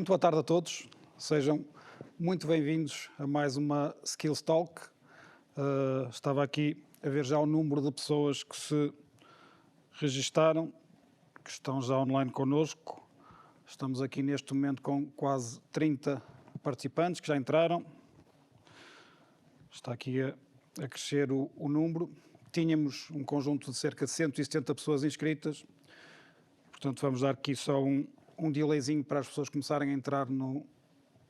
Muito boa tarde a todos, sejam muito bem-vindos a mais uma Skills Talk. Estava aqui a ver já o número de pessoas que se registaram, que estão já online connosco. Estamos aqui neste momento com quase 30 participantes que já entraram. Está aqui a crescer o número. Tínhamos um conjunto de cerca de 170 pessoas inscritas, portanto vamos dar aqui só um delayzinho para as pessoas começarem a entrar no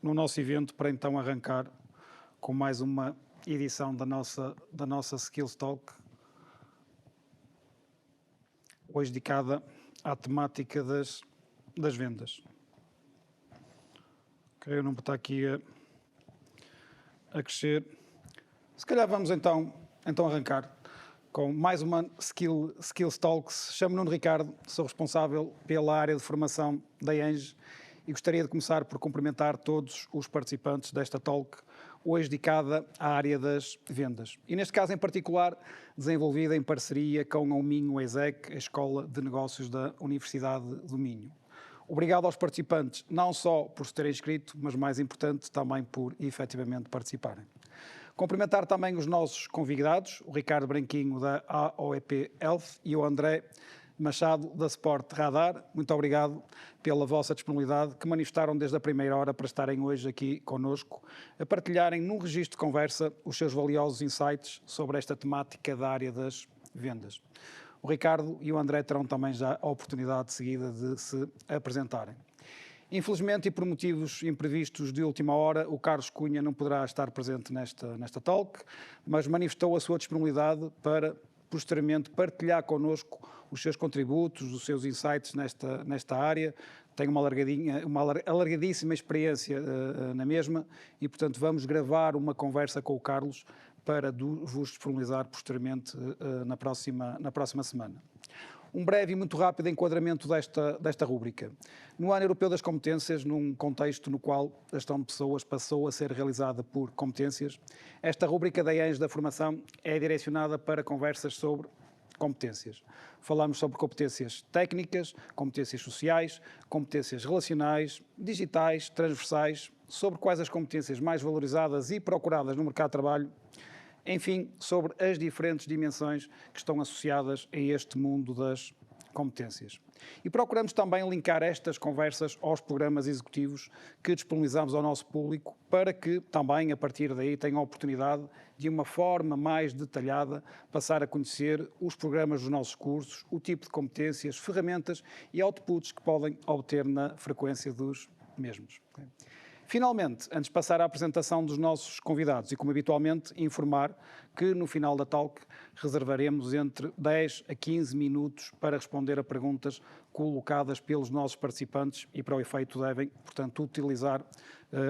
nosso evento, para então arrancar com mais uma edição da nossa Skills Talk, hoje dedicada à temática das vendas. Ok, o número está aqui a crescer. Se calhar vamos então arrancar com mais uma Skills Talks. Chamo-me Nuno Ricardo, sou responsável pela área de formação da ENGE e gostaria de começar por cumprimentar todos os participantes desta talk, hoje dedicada à área das vendas. E neste caso em particular, desenvolvida em parceria com a Minho ESEC, a Escola de Negócios da Universidade do Minho. Obrigado aos participantes, não só por se terem inscrito, mas mais importante, também por efetivamente participarem. Cumprimentar também os nossos convidados, o Ricardo Branquinho da AOEP Health e o André Machado da Sport Radar. Muito obrigado pela vossa disponibilidade, que manifestaram desde a primeira hora para estarem hoje aqui connosco, a partilharem num registro de conversa os seus valiosos insights sobre esta temática da área das vendas. O Ricardo e o André terão também já a oportunidade de seguida de se apresentarem. Infelizmente e por motivos imprevistos de última hora, o Carlos Cunha não poderá estar presente nesta talk, mas manifestou a sua disponibilidade para posteriormente partilhar connosco os seus contributos, os seus insights nesta área. Tem uma alargadíssima experiência na mesma e, portanto, vamos gravar uma conversa com o Carlos para vos disponibilizar posteriormente na próxima semana. Um breve e muito rápido enquadramento desta rúbrica. No Ano Europeu das Competências, num contexto no qual a gestão de pessoas passou a ser realizada por competências, esta rúbrica da ENGE da formação é direcionada para conversas sobre competências. Falamos sobre competências técnicas, competências sociais, competências relacionais, digitais, transversais, sobre quais as competências mais valorizadas e procuradas no mercado de trabalho, enfim, sobre as diferentes dimensões que estão associadas a este mundo das competências. E procuramos também linkar estas conversas aos programas executivos que disponibilizamos ao nosso público, para que também, a partir daí, tenham a oportunidade de uma forma mais detalhada passar a conhecer os programas dos nossos cursos, o tipo de competências, ferramentas e outputs que podem obter na frequência dos mesmos. Finalmente, antes de passar à apresentação dos nossos convidados e, como habitualmente, informar que no final da talk reservaremos entre 10 a 15 minutos para responder a perguntas colocadas pelos nossos participantes e, para o efeito, devem, portanto, utilizar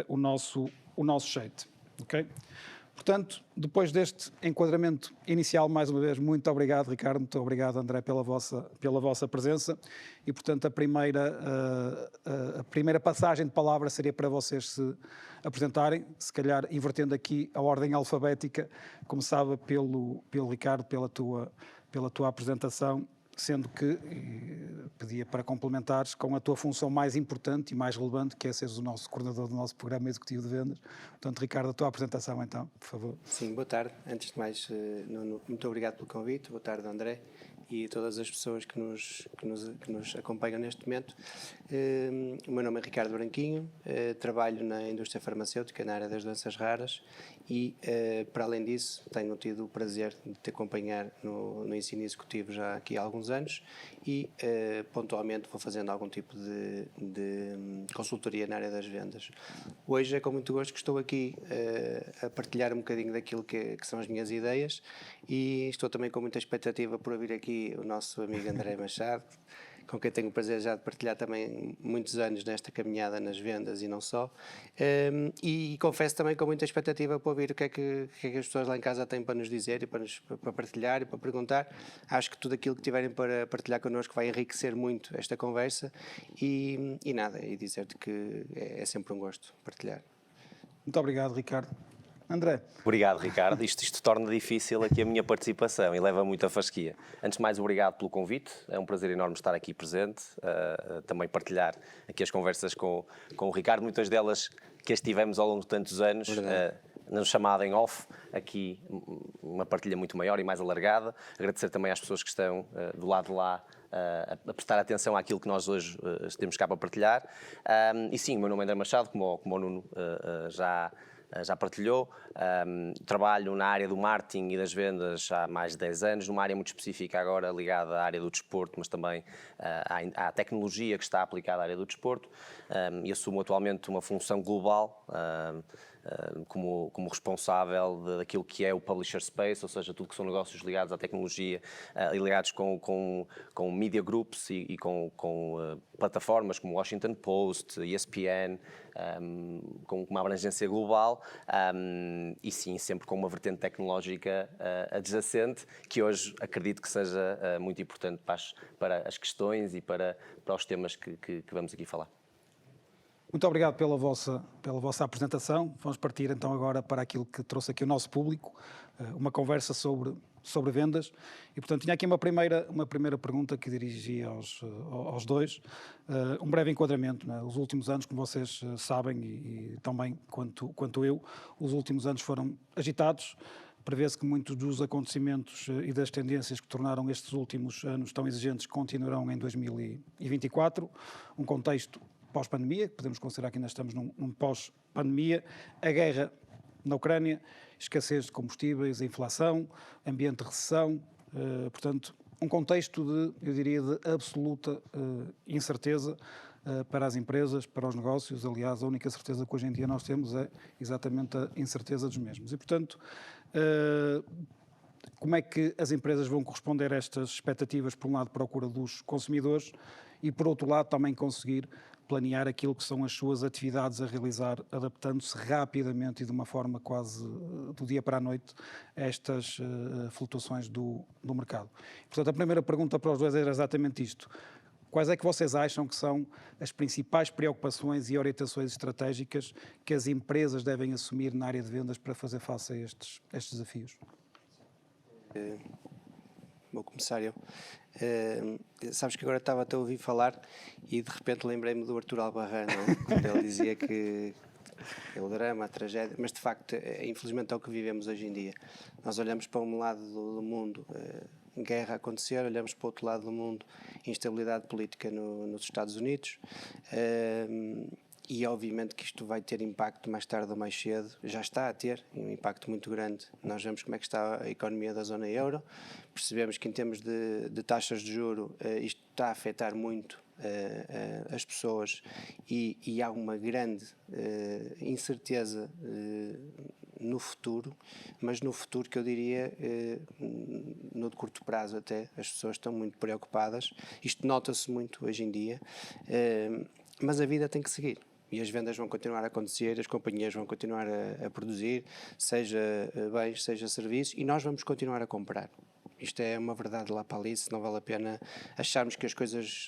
o nosso chat. Okay? Portanto, depois deste enquadramento inicial, mais uma vez, muito obrigado, Ricardo, muito obrigado, André, pela vossa presença. E, portanto, a primeira passagem de palavra seria para vocês se apresentarem, se calhar invertendo aqui a ordem alfabética, começava pelo Ricardo, pela tua apresentação, sendo que pedia para complementares com a tua função mais importante e mais relevante, que é seres o nosso coordenador do nosso programa executivo de vendas. Portanto, Ricardo, a tua apresentação então, por favor. Sim, boa tarde. Antes de mais, Nuno, muito obrigado pelo convite. Boa tarde, André, e todas as pessoas que nos acompanham neste momento. O meu nome é Ricardo Branquinho, trabalho na indústria farmacêutica, na área das doenças raras e, para além disso, tenho tido o prazer de te acompanhar no ensino executivo já aqui há alguns anos e, pontualmente, vou fazendo algum tipo de consultoria na área das vendas. Hoje é com muito gosto que estou aqui a partilhar um bocadinho daquilo que são as minhas ideias e estou também com muita expectativa por ouvir aqui o nosso amigo André Machado, com quem tenho o prazer já de partilhar também muitos anos nesta caminhada nas vendas e não só. E confesso também com muita expectativa para ouvir o que é que as pessoas lá em casa têm para nos dizer e para partilhar e para perguntar. Acho que tudo aquilo que tiverem para partilhar connosco vai enriquecer muito esta conversa e dizer-te que é sempre um gosto partilhar. Muito obrigado, Ricardo. André. Obrigado, Ricardo. Isto torna difícil aqui a minha participação e leva muita fasquia. Antes de mais, obrigado pelo convite. É um prazer enorme estar aqui presente, também partilhar aqui as conversas com o Ricardo, muitas delas que as tivemos ao longo de tantos anos, na chamada em off, aqui uma partilha muito maior e mais alargada. Agradecer também às pessoas que estão do lado de lá a prestar atenção àquilo que nós hoje temos cá para partilhar. E sim, o meu nome é André Machado, como o Nuno já partilhou. Trabalho na área do marketing e das vendas há mais de 10 anos, numa área muito específica agora ligada à área do desporto, mas também à tecnologia que está aplicada à área do desporto, e assumo atualmente uma função global como responsável daquilo que é o Publisher Space, ou seja, tudo que são negócios ligados à tecnologia e ligados com media groups e com plataformas como Washington Post, ESPN, com uma abrangência global, e sim, sempre com uma vertente tecnológica adjacente, que hoje acredito que seja muito importante para as questões e para os temas que vamos aqui falar. Muito obrigado pela vossa apresentação. Vamos partir então agora para aquilo que trouxe aqui o nosso público, uma conversa sobre vendas. E, portanto, tinha aqui uma primeira pergunta que dirigia aos dois. Um breve enquadramento, né? Os últimos anos, como vocês sabem, e tão bem quanto eu, os últimos anos foram agitados. Prevê-se que muitos dos acontecimentos e das tendências que tornaram estes últimos anos tão exigentes continuarão em 2024. Um contexto pós-pandemia, que podemos considerar que ainda estamos num pós-pandemia, a guerra na Ucrânia, escassez de combustíveis, a inflação, ambiente de recessão, portanto, um contexto eu diria, de absoluta incerteza para as empresas, para os negócios. Aliás, a única certeza que hoje em dia nós temos é exatamente a incerteza dos mesmos. E, portanto, como é que as empresas vão corresponder a estas expectativas, por um lado, procura dos consumidores e, por outro lado, também conseguir planear aquilo que são as suas atividades a realizar, adaptando-se rapidamente e de uma forma quase do dia para a noite a estas flutuações do mercado. Portanto, a primeira pergunta para os dois era exatamente isto. Quais é que vocês acham que são as principais preocupações e orientações estratégicas que as empresas devem assumir na área de vendas para fazer face a estes desafios? Vou começar eu. Sabes que agora estava-te a ouvir falar e de repente lembrei-me do Artur Albarrán, quando ele dizia que é o drama, a tragédia, mas de facto, infelizmente é o que vivemos hoje em dia. Nós olhamos para um lado do mundo, guerra a acontecer, olhamos para o outro lado do mundo, instabilidade política nos Estados Unidos, e obviamente que isto vai ter impacto mais tarde ou mais cedo, já está a ter um impacto muito grande. Nós vemos como é que está a economia da zona euro, percebemos que em termos de taxas de juro isto está a afetar muito as pessoas e há uma grande incerteza no futuro, mas no futuro que eu diria no de curto prazo até, as pessoas estão muito preocupadas, isto nota-se muito hoje em dia, mas a vida tem que seguir. E as vendas vão continuar a acontecer, as companhias vão continuar a produzir, seja bens, seja serviços, e nós vamos continuar a comprar. Isto é uma verdade lá para ali, não vale a pena acharmos que as coisas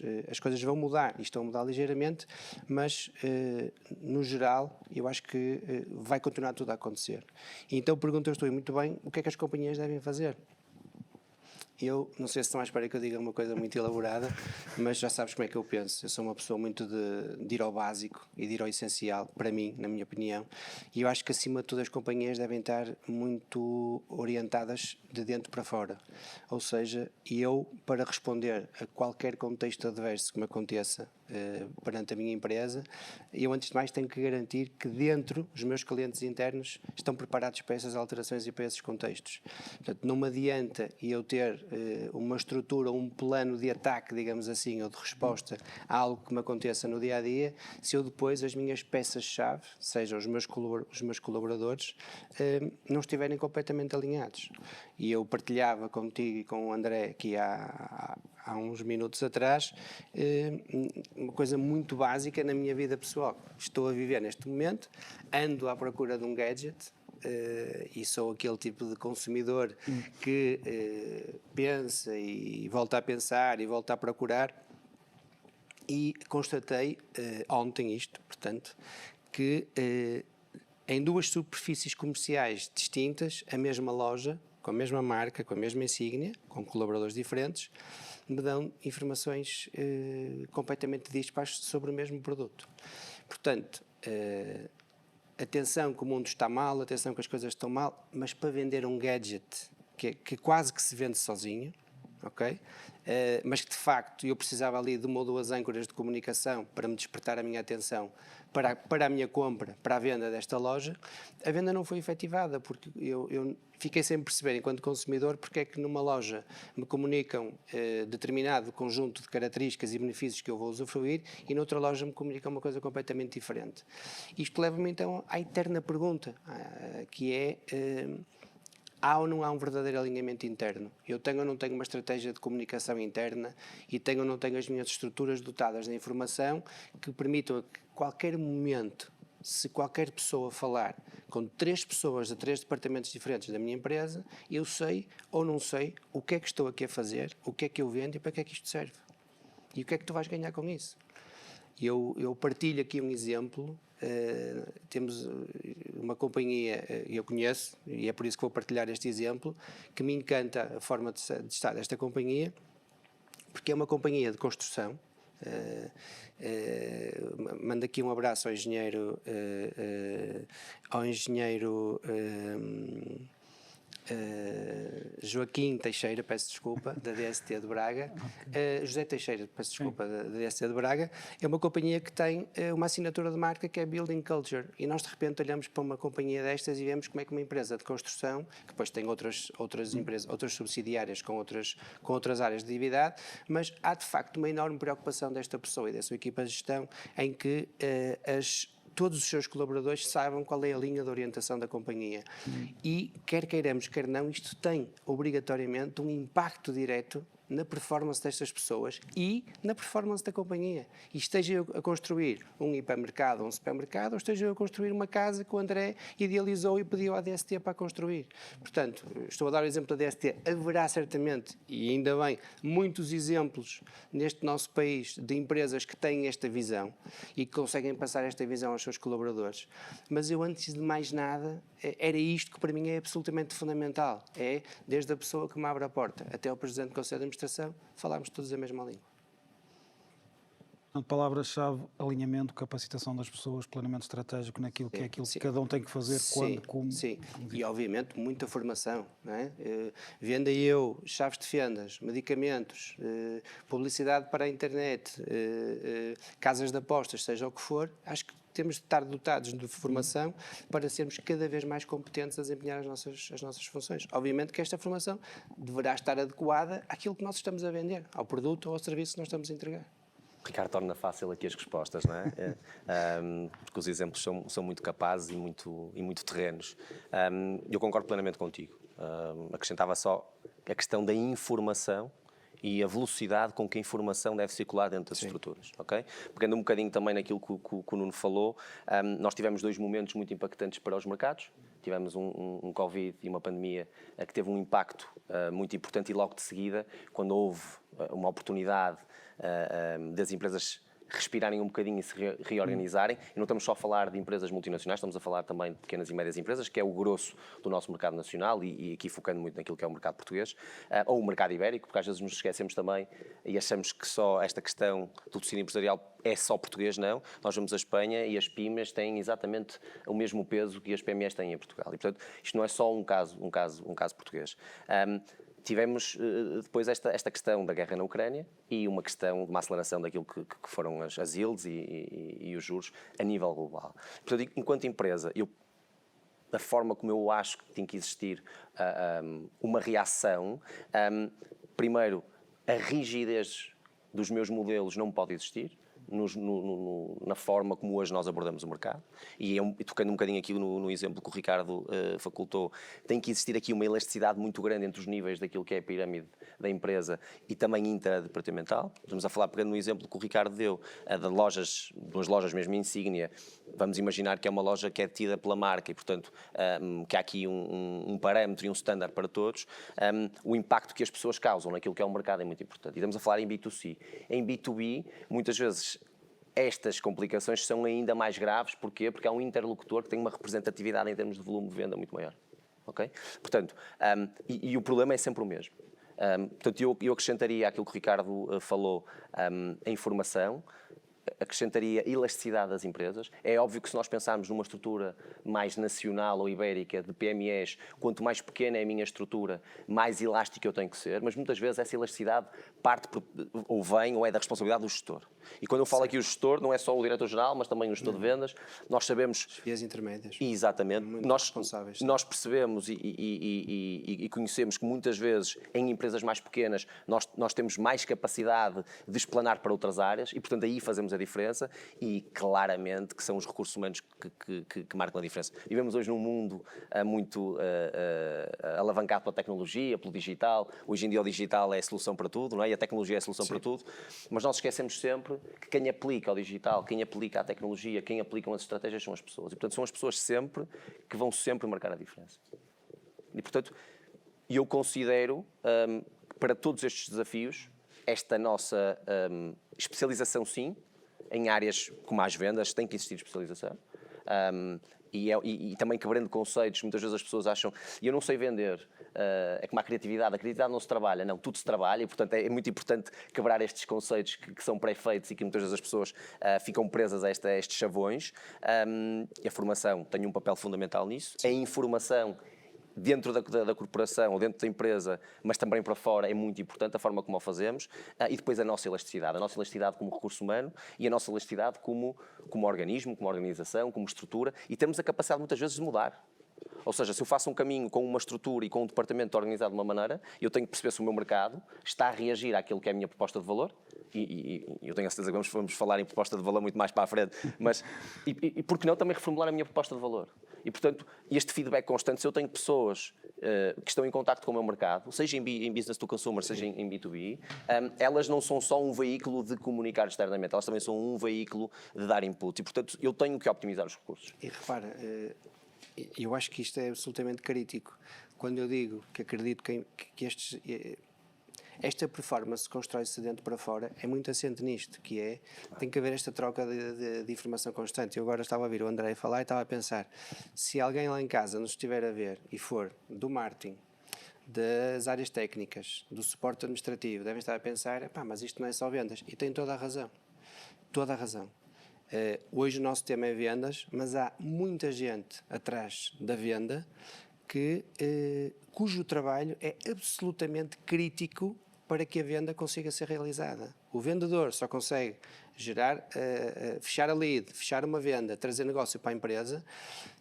vão mudar. Isto vai mudar ligeiramente, mas no geral eu acho que vai continuar tudo a acontecer. E então perguntas-te muito bem, o que é que as companhias devem fazer? Eu não sei se estão à espera que eu diga uma coisa muito elaborada, mas já sabes como é que eu penso. Eu sou uma pessoa muito de ir ao básico e de ir ao essencial, para mim, na minha opinião. E eu acho que, acima de tudo, as companhias devem estar muito orientadas de dentro para fora. Ou seja, eu, para responder a qualquer contexto adverso que me aconteça perante a minha empresa, eu, antes de mais, tenho que garantir que dentro os meus clientes internos estão preparados para essas alterações e para esses contextos. Portanto, não me adianta eu ter uma estrutura, um plano de ataque, digamos assim, ou de resposta a algo que me aconteça no dia-a-dia, se eu depois, as minhas peças-chave, sejam os meus colaboradores, não estiverem completamente alinhados. E eu partilhava contigo e com o André aqui há uns minutos atrás, uma coisa muito básica na minha vida pessoal. Estou a viver neste momento, ando à procura de um gadget, e sou aquele tipo de consumidor que pensa e volta a pensar e volta a procurar, e constatei ontem isto, portanto, que em duas superfícies comerciais distintas, a mesma loja, com a mesma marca, com a mesma insígnia, com colaboradores diferentes, me dão informações completamente dispares sobre o mesmo produto. Portanto, atenção que o mundo está mal, atenção que as coisas estão mal, mas para vender um gadget que quase que se vende sozinho, ok? Mas que de facto eu precisava ali de uma ou duas âncoras de comunicação para me despertar a minha atenção para a minha compra, para a venda desta loja, a venda não foi efetivada, porque eu fiquei sem perceber, enquanto consumidor, porque é que numa loja me comunicam determinado conjunto de características e benefícios que eu vou usufruir e noutra loja me comunicam uma coisa completamente diferente. Isto leva-me então à eterna pergunta, que é... há ou não há um verdadeiro alinhamento interno? Eu tenho ou não tenho uma estratégia de comunicação interna e tenho ou não tenho as minhas estruturas dotadas de informação que permitam a que qualquer momento, se qualquer pessoa falar com 3 pessoas de 3 departamentos diferentes da minha empresa, eu sei ou não sei o que é que estou aqui a fazer, o que é que eu vendo e para que é que isto serve. E o que é que tu vais ganhar com isso? Eu partilho aqui um exemplo. Temos uma companhia que eu conheço, e é por isso que vou partilhar este exemplo, que me encanta a forma de estar desta companhia, porque é uma companhia de construção. Mando aqui um abraço ao engenheiro Joaquim Teixeira, peço desculpa, da DST de Braga. José Teixeira, peço desculpa, da DST de Braga. É uma companhia que tem uma assinatura de marca que é Building Culture, e nós de repente olhamos para uma companhia destas e vemos como é que uma empresa de construção, que depois tem outras empresas, outras subsidiárias com outras áreas de atividade, mas há de facto uma enorme preocupação desta pessoa e da sua equipa de gestão em que todos os seus colaboradores saibam qual é a linha de orientação da companhia. E, quer queiramos, quer não, isto tem obrigatoriamente um impacto direto na performance destas pessoas e na performance da companhia. E esteja eu a construir um hipermercado, um supermercado, ou esteja eu a construir uma casa que o André idealizou e pediu à DST para construir. Portanto, estou a dar o exemplo da DST, haverá certamente, e ainda bem, muitos exemplos neste nosso país de empresas que têm esta visão e que conseguem passar esta visão aos seus colaboradores. Mas eu, antes de mais nada, era isto que para mim é absolutamente fundamental. É, desde a pessoa que me abre a porta até ao Presidente do Conselho de Administração, falarmos todos a mesma língua. Palavras-chave: alinhamento, capacitação das pessoas, planeamento estratégico naquilo que é aquilo que cada um tem que fazer, quando, como. Sim, e obviamente muita formação, não é? Venda eu, chaves de fendas, medicamentos, publicidade para a internet, casas de apostas, seja o que for, acho que temos de estar dotados de formação para sermos cada vez mais competentes a desempenhar as nossas funções. Obviamente que esta formação deverá estar adequada àquilo que nós estamos a vender, ao produto ou ao serviço que nós estamos a entregar. Ricardo, torna fácil aqui as respostas, não é? Porque os exemplos são muito capazes e muito terrenos. Eu concordo plenamente contigo. Acrescentava só a questão da informação e a velocidade com que a informação deve circular dentro das estruturas, ok? Pegando um bocadinho também naquilo que o Nuno falou, nós tivemos 2 momentos muito impactantes para os mercados. Tivemos um Covid e uma pandemia que teve um impacto muito importante, e logo de seguida, quando houve uma oportunidade das empresas respirarem um bocadinho e se reorganizarem. E não estamos só a falar de empresas multinacionais, estamos a falar também de pequenas e médias empresas, que é o grosso do nosso mercado nacional, e aqui focando muito naquilo que é o mercado português, ou o mercado ibérico, porque às vezes nos esquecemos também e achamos que só esta questão do tecido empresarial é só português. Não. Nós vemos a Espanha e as PIMEs têm exatamente o mesmo peso que as PMEs têm em Portugal. E, portanto, isto não é só um caso português. Tivemos depois esta questão da guerra na Ucrânia e uma questão de uma aceleração daquilo que foram as yields e os juros a nível global. Portanto, enquanto empresa, da forma como eu acho que tem que existir uma reação, primeiro, a rigidez dos meus modelos não pode existir na forma como hoje nós abordamos o mercado, e tocando um bocadinho aqui no exemplo que o Ricardo facultou, tem que existir aqui uma elasticidade muito grande entre os níveis daquilo que é a pirâmide da empresa e também intradepartamental. Estamos a falar, pegando no exemplo que o Ricardo deu, duas lojas mesmo insígnia. Vamos imaginar que é uma loja que é detida pela marca e, portanto, que há aqui um parâmetro e um standard para todos. O impacto que as pessoas causam naquilo que é o mercado é muito importante. E estamos a falar em B2C. Em B2B, muitas vezes, estas complicações são ainda mais graves. Porquê? Porque há um interlocutor que tem uma representatividade em termos de volume de venda muito maior. Okay? Portanto, e o problema é sempre o mesmo. Portanto, eu acrescentaria aquilo que o Ricardo falou, a informação, acrescentaria elasticidade das empresas. É óbvio que se nós pensarmos numa estrutura mais nacional ou ibérica de PMEs, quanto mais pequena é a minha estrutura, mais elástica eu tenho que ser, mas muitas vezes essa elasticidade parte ou vem ou é da responsabilidade do gestor. E quando eu falo aqui o gestor, não é só o diretor-geral, mas também o gestor de vendas. Nós sabemos... As vias intermédias. Exatamente. Muito responsáveis. Nós percebemos e conhecemos que muitas vezes em empresas mais pequenas nós temos mais capacidade de explanar para outras áreas e, portanto, aí fazemos a diferença e claramente que são os recursos humanos que marcam a diferença. Vivemos hoje num mundo muito alavancado pela tecnologia, pelo digital. Hoje em dia o digital é a solução para tudo, não é? E a tecnologia é a solução para tudo. Mas nós esquecemos sempre que quem aplica o digital, quem aplica a tecnologia, quem aplica as estratégias são as pessoas. E, portanto, são as pessoas sempre que vão sempre marcar a diferença. E, portanto, eu considero que para todos estes desafios, esta nossa especialização, sim, em áreas como as vendas, tem que existir especialização. E também quebrando conceitos, muitas vezes as pessoas acham, e eu não sei vender, é como a criatividade não se trabalha, não, tudo se trabalha, e portanto é muito importante quebrar estes conceitos que são pré-feitos e que muitas vezes as pessoas ficam presas a estes chavões. E a formação tem um papel fundamental nisso, a informação dentro da corporação ou dentro da empresa, mas também para fora, é muito importante a forma como o fazemos, e depois a nossa elasticidade como recurso humano e a nossa elasticidade como organismo, como organização, como estrutura, e temos a capacidade muitas vezes de mudar. Ou seja, se eu faço um caminho com uma estrutura e com um departamento organizado de uma maneira, eu tenho que perceber se o meu mercado está a reagir àquilo que é a minha proposta de valor, e eu tenho a certeza que vamos falar em proposta de valor muito mais para a frente, mas por que não também reformular a minha proposta de valor? E, portanto, este feedback constante, se eu tenho pessoas que estão em contacto com o meu mercado, seja em business to consumer, seja em B2B, elas não são só um veículo de comunicar externamente, elas também são um veículo de dar input. E, portanto, eu tenho que optimizar os recursos. E repara, eu acho que isto é absolutamente crítico. Quando eu digo que acredito que esta performance constrói-se de dentro para fora, é muito assente nisto, que é, tem que haver esta troca de informação constante. Eu agora estava a ouvir o André falar e estava a pensar, se alguém lá em casa nos estiver a ver e for do marketing, das áreas técnicas, do suporte administrativo, devem estar a pensar, mas isto não é só vendas. E tem toda a razão. Toda a razão. Hoje o nosso tema é vendas, mas há muita gente atrás da venda cujo trabalho é absolutamente crítico para que a venda consiga ser realizada. O vendedor só consegue fechar a lead, fechar uma venda, trazer negócio para a empresa,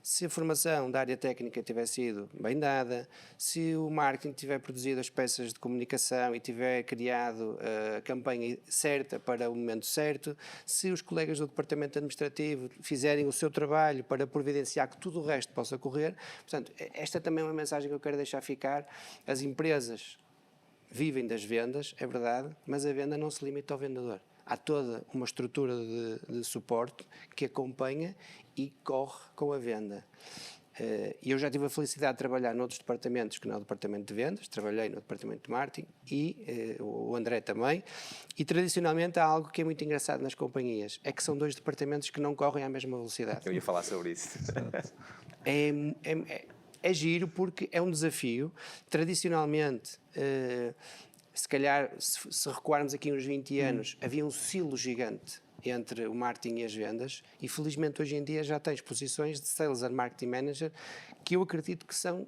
se a formação da área técnica tiver sido bem dada, se o marketing tiver produzido as peças de comunicação e tiver criado a campanha certa para o momento certo, se os colegas do departamento administrativo fizerem o seu trabalho para providenciar que tudo o resto possa correr. Portanto, esta também é uma mensagem que eu quero deixar ficar. As empresas vivem das vendas, é verdade, mas a venda não se limita ao vendedor. Há toda uma estrutura de suporte que acompanha e corre com a venda. Eu já tive a felicidade de trabalhar noutros departamentos que não é o departamento de vendas, trabalhei no departamento de marketing e o André também, e tradicionalmente há algo que é muito engraçado nas companhias, é que são dois departamentos que não correm à mesma velocidade. Eu ia falar sobre isso. É giro porque é um desafio. Tradicionalmente, se calhar, se recuarmos aqui uns 20 anos, havia um silo gigante entre o marketing e as vendas e felizmente hoje em dia já tens posições de Sales and Marketing Manager que eu acredito que são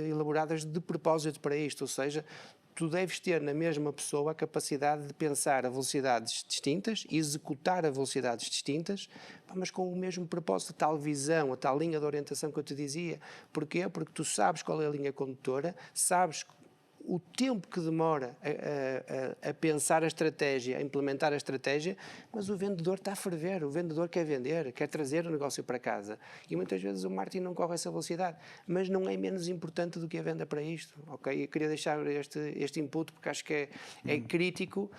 elaboradas de propósito para isto, ou seja, tu deves ter na mesma pessoa a capacidade de pensar a velocidades distintas e executar a velocidades distintas, mas com o mesmo propósito, a tal visão, a tal linha de orientação que eu te dizia. Porquê? Porque tu sabes qual é a linha condutora, sabes o tempo que demora a pensar a estratégia, a implementar a estratégia, mas o vendedor está a ferver, o vendedor quer vender, quer trazer o negócio para casa. E muitas vezes o marketing não corre essa velocidade, mas não é menos importante do que a venda para isto. Ok? Eu queria deixar este input porque acho que é crítico.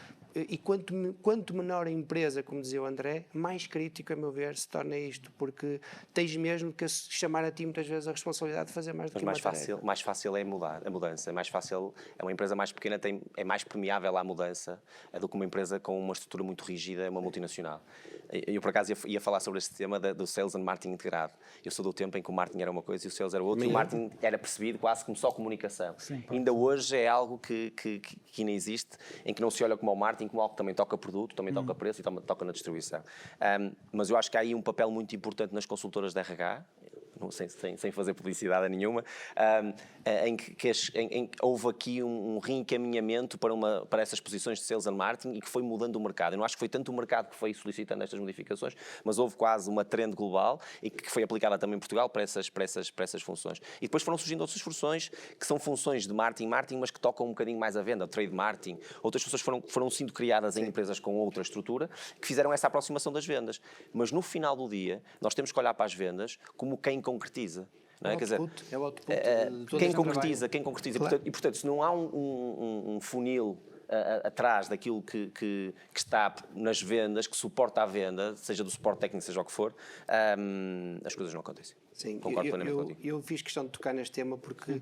e quanto menor a empresa, como dizia o André, mais crítico, a meu ver, se torna isto, porque tens mesmo que chamar a ti muitas vezes a responsabilidade de fazer mais do Mas que uma tarefa. mais fácil é mudar, a mudança. É mais fácil, é uma empresa mais pequena, é mais permeável à mudança do que uma empresa com uma estrutura muito rígida, uma multinacional. Eu, por acaso, ia falar sobre este tema do sales and marketing integrado. Eu sou do tempo em que o marketing era uma coisa e o sales era outra, e o marketing era percebido quase como só comunicação. Sim, ainda hoje é algo que ainda existe, em que não se olha como ao marketing, como algo que também toca produto, também toca preço e toca na distribuição. Mas eu acho que há aí um papel muito importante nas consultoras de RH, sem fazer publicidade nenhuma, em que houve aqui um reencaminhamento para essas posições de sales and marketing e que foi mudando o mercado. Eu não acho que foi tanto o mercado que foi solicitando estas modificações, mas houve quase uma trend global e que foi aplicada também em Portugal para essas funções. E depois foram surgindo outras funções que são funções de marketing, mas que tocam um bocadinho mais a venda, o trade marketing. Outras funções foram sendo criadas em empresas com outra estrutura que fizeram essa aproximação das vendas. Mas no final do dia, nós temos que olhar para as vendas como quem concretiza. Não é? É o output de todo quem este concretiza. Claro. E, portanto, se não há um funil atrás daquilo que está nas vendas, que suporta a venda, seja do suporte técnico, seja o que for, as coisas não acontecem. Sim, Concordo plenamente contigo. eu fiz questão de tocar neste tema porque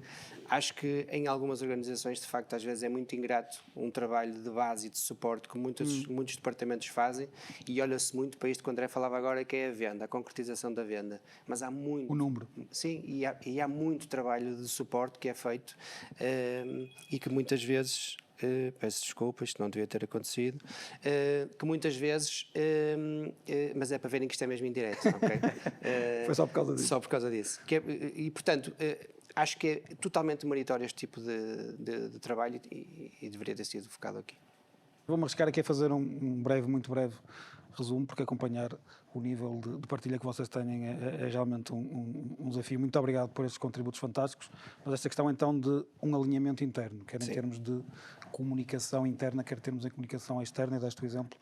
acho que em algumas organizações, de facto, às vezes é muito ingrato um trabalho de base e de suporte que muitos departamentos fazem e olha-se muito para isto que o André falava agora, que é a venda, a concretização da venda. Mas há muito... O número. Sim, e há muito trabalho de suporte que é feito e que muitas vezes... peço desculpa, isto não devia ter acontecido, que muitas vezes, mas é para verem que isto é mesmo indireto, ok? Foi só por causa disso. Só por causa disso. E, portanto, acho que é totalmente meritório este tipo de trabalho e deveria ter sido focado aqui. Vou-me arriscar aqui a fazer muito breve resumo, porque acompanhar o nível de partilha que vocês têm é realmente um desafio. Muito obrigado por estes contributos fantásticos. Mas esta questão então de um alinhamento interno, quer em termos de comunicação interna, quer em termos de comunicação externa, e deste o exemplo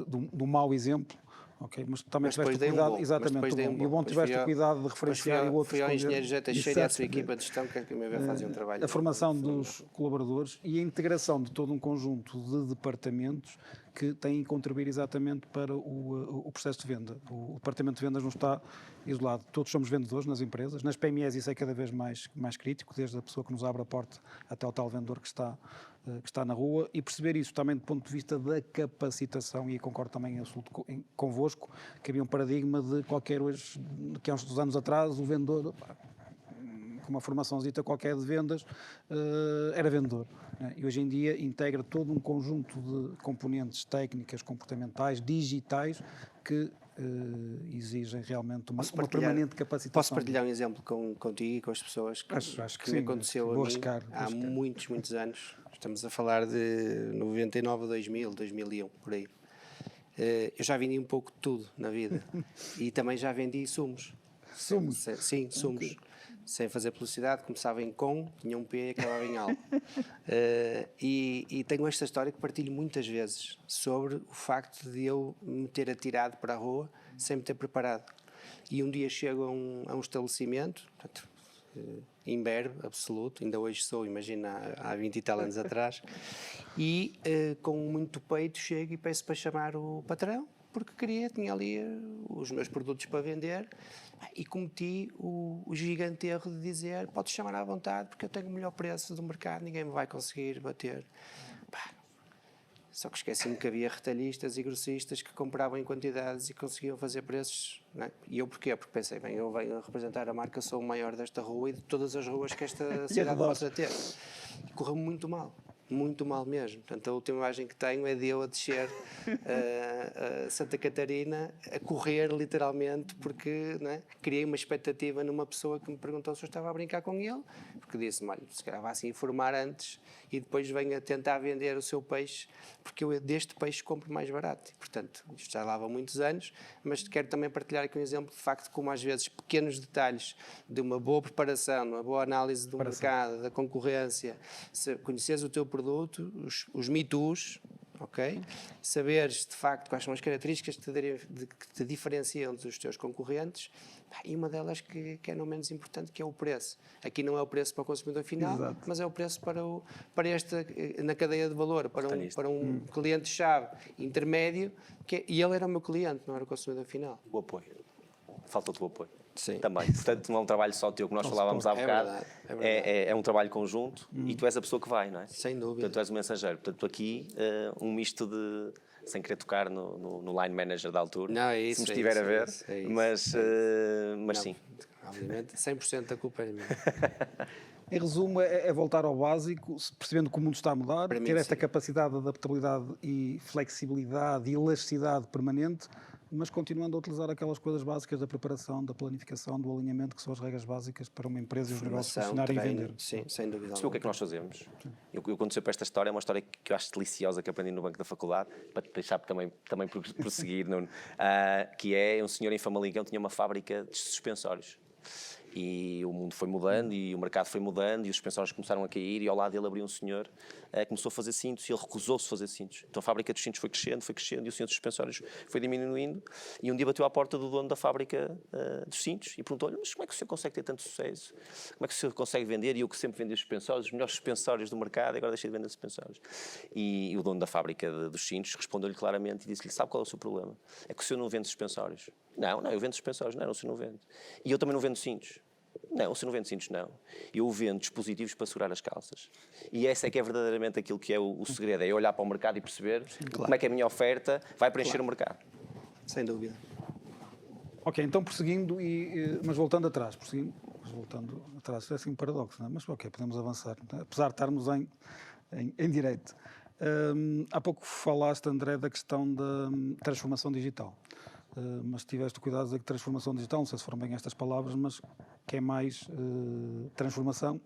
do mau exemplo. Okay, mas também tiveste cuidado, exatamente, e o bom tiveste cuidado de referenciar e o outro foi ao engenheiro José Teixeira e à sua equipa de gestão que a meu ver fazia um trabalho. A formação dos colaboradores e a integração de todo um conjunto de departamentos que têm que contribuir exatamente para o processo de venda. O departamento de vendas não está isolado. Todos somos vendedores nas empresas. Nas PMEs isso é cada vez mais crítico, desde a pessoa que nos abre a porta até o tal vendedor que está na rua, e perceber isso também do ponto de vista da capacitação, e concordo também absoluto convosco, que havia um paradigma de hoje, que há uns anos atrás, o vendedor, com uma formaçãozita qualquer de vendas, era vendedor. Né? E hoje em dia integra todo um conjunto de componentes técnicas, comportamentais, digitais, que exigem realmente uma permanente capacitação. Posso partilhar um exemplo contigo e com as pessoas acho que me sim, aconteceu a mim há muitos anos. Estamos a falar de 99, 2000, 2001, por aí. Eu já vendi um pouco de tudo na vida e também já vendi sumos. Sumos? Sim, sumos. Okay. Sem fazer publicidade, começava em com, tinha um P e acabava em al. E tenho esta história que partilho muitas vezes sobre o facto de eu me ter atirado para a rua sem me ter preparado. E um dia chego a um estabelecimento, portanto, imberbe, absoluto, ainda hoje sou, imagina, há 20 e tal anos atrás, e com muito peito chego e peço para chamar o patrão, porque tinha ali os meus produtos para vender, e cometi o gigante erro de dizer: podes chamar à vontade porque eu tenho o melhor preço do mercado, ninguém me vai conseguir bater. Só que esqueci-me que havia retalhistas e grossistas que compravam em quantidades e conseguiam fazer preços, não é? E eu porquê? Porque pensei, bem, eu venho representar a marca, sou o maior desta rua e de todas as ruas que esta cidade possa ter. E correu muito mal mesmo. Portanto, a última imagem que tenho é de eu a descer a Santa Catarina, a correr literalmente, porque, não é? Criei uma expectativa numa pessoa que me perguntou se eu estava a brincar com ele, porque disse-me: olha, se calhar vai assim informar antes e depois venho a tentar vender o seu peixe, porque eu deste peixe compro mais barato. E, portanto, isto já lá há muitos anos, mas quero também partilhar aqui um exemplo de facto como às vezes pequenos detalhes de uma boa preparação, uma boa análise do mercado, da concorrência, se conheceres o teu produto, os me toos, ok? Saberes, de facto, quais são as características que te diferenciam dos teus concorrentes, e uma delas que é não menos importante, que é o preço. Aqui não é o preço para o consumidor final, Exato. mas é o preço para esta, na cadeia de valor, para um cliente-chave intermédio, e ele era o meu cliente, não era o consumidor final. O apoio. Falta-te o apoio. Sim. Também. Portanto, não é um trabalho só teu, que nós falávamos há bocado. verdade, é verdade. É um trabalho conjunto e tu és a pessoa que vai, não é? Sem dúvida. Portanto, tu és o mensageiro. Portanto, aqui, um misto de... Sem querer tocar no line manager da altura. Não, é isso, se me é estiver isso, a ver. é isso, é isso. Mas Não, sim. Obviamente, 100% da culpa é minha. Em resumo, é voltar ao básico, percebendo que o mundo está a mudar, Para mim, ter esta sim. capacidade de adaptabilidade e flexibilidade e elasticidade permanente, mas continuando a utilizar aquelas coisas básicas da preparação, da planificação, do alinhamento, que são as regras básicas para uma empresa e os negócios Formação, funcionarem e treino, vender. sim, sem dúvida Percebeu o que é que nós fazemos? Eu quando sempre esta história, é uma história que eu acho deliciosa, que aprendi no banco da faculdade, para te deixar também prosseguir, Nuno, que é um senhor em Famalicão tinha uma fábrica de suspensórios. E o mundo foi mudando e o mercado foi mudando e os suspensórios começaram a cair e ao lado dele abriu um senhor que começou a fazer cintos e ele recusou-se a fazer cintos. Então a fábrica dos cintos foi crescendo e o senhor dos suspensórios foi diminuindo e um dia bateu à porta do dono da fábrica dos cintos e perguntou-lhe: mas como é que o senhor consegue ter tanto sucesso? Como é que o senhor consegue vender? E eu que sempre vendi os suspensórios, os melhores suspensórios do mercado, e agora deixei de vender suspensórios. E o dono da fábrica dos cintos respondeu-lhe claramente e disse-lhe: sabe qual é o seu problema? É que o senhor não vende suspensórios. Não, eu vendo suspensórios. Não, o senhor não vende. E eu também não vendo cintos. Não, o senhor não vende cintos, não. Eu vendo dispositivos para segurar as calças. E essa é que é verdadeiramente aquilo que é o segredo. É olhar para o mercado e perceber como é que a minha oferta vai preencher o mercado. Sem dúvida. Ok, então prosseguindo, mas voltando atrás, é assim um paradoxo, não é? Mas ok, podemos avançar, apesar de estarmos em direito. Há pouco falaste, André, da questão da transformação digital. Mas tiveste cuidado de dizer que transformação digital, não sei se foram bem estas palavras, mas que é mais transformação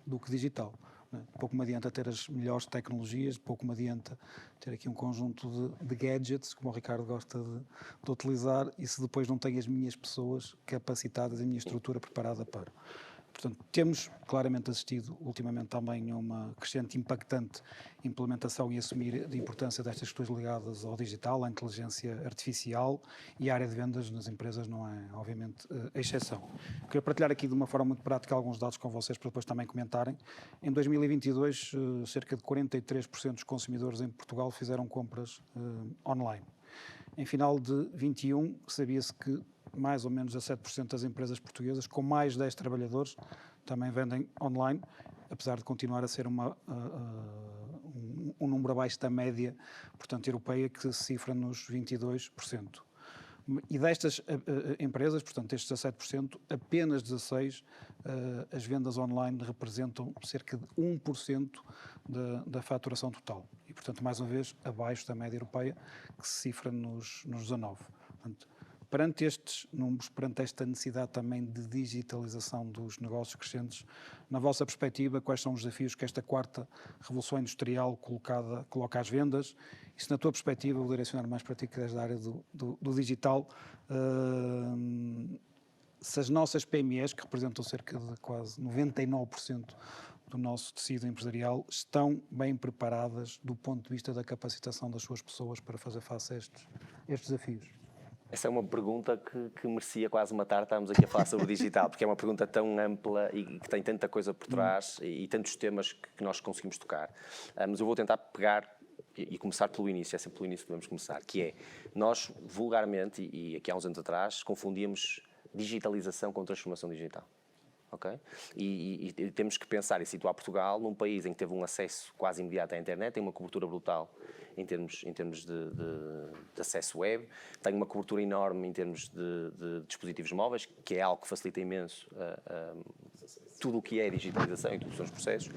do que digital. Né? Pouco me adianta ter as melhores tecnologias, pouco me adianta ter aqui um conjunto de gadgets, como o Ricardo gosta de utilizar, e se depois não tenho as minhas pessoas capacitadas e a minha estrutura preparada para. Portanto, temos claramente assistido ultimamente também a uma crescente e impactante implementação e assumir de importância destas questões ligadas ao digital, à inteligência artificial, e a área de vendas nas empresas não é, obviamente, a exceção. Queria partilhar aqui de uma forma muito prática alguns dados com vocês para depois também comentarem. Em 2022, cerca de 43% dos consumidores em Portugal fizeram compras online. Em final de 21, sabia-se que mais ou menos 17% das empresas portuguesas, com mais de 10 trabalhadores, também vendem online, apesar de continuar a ser um número abaixo da média, portanto, europeia, que se cifra nos 22%. E destas empresas, portanto, estes 17%, apenas 16% as vendas online representam cerca de 1% da faturação total. E, portanto, mais uma vez, abaixo da média europeia, que se cifra nos 19%. Portanto, perante estes números, perante esta necessidade também de digitalização dos negócios crescentes, na vossa perspectiva, quais são os desafios que esta quarta revolução industrial coloca às vendas? E se na tua perspectiva, vou direcionar mais para ti que és da área do digital, se as nossas PMEs, que representam cerca de quase 99% do nosso tecido empresarial, estão bem preparadas do ponto de vista da capacitação das suas pessoas para fazer face a estes desafios? Essa é uma pergunta que merecia quase uma tarde estarmos aqui a falar sobre o digital, porque é uma pergunta tão ampla e que tem tanta coisa por trás e tantos temas que nós conseguimos tocar. Mas eu vou tentar pegar e começar pelo início, é sempre pelo início que devemos começar, que é, nós vulgarmente, e aqui há uns anos atrás, confundíamos digitalização com transformação digital. Okay? E temos que pensar e situar Portugal num país em que teve um acesso quase imediato à internet, tem uma cobertura brutal em termos de acesso web, tem uma cobertura enorme em termos de dispositivos móveis, que é algo que facilita imenso tudo o que é digitalização e tudo o que são os processos,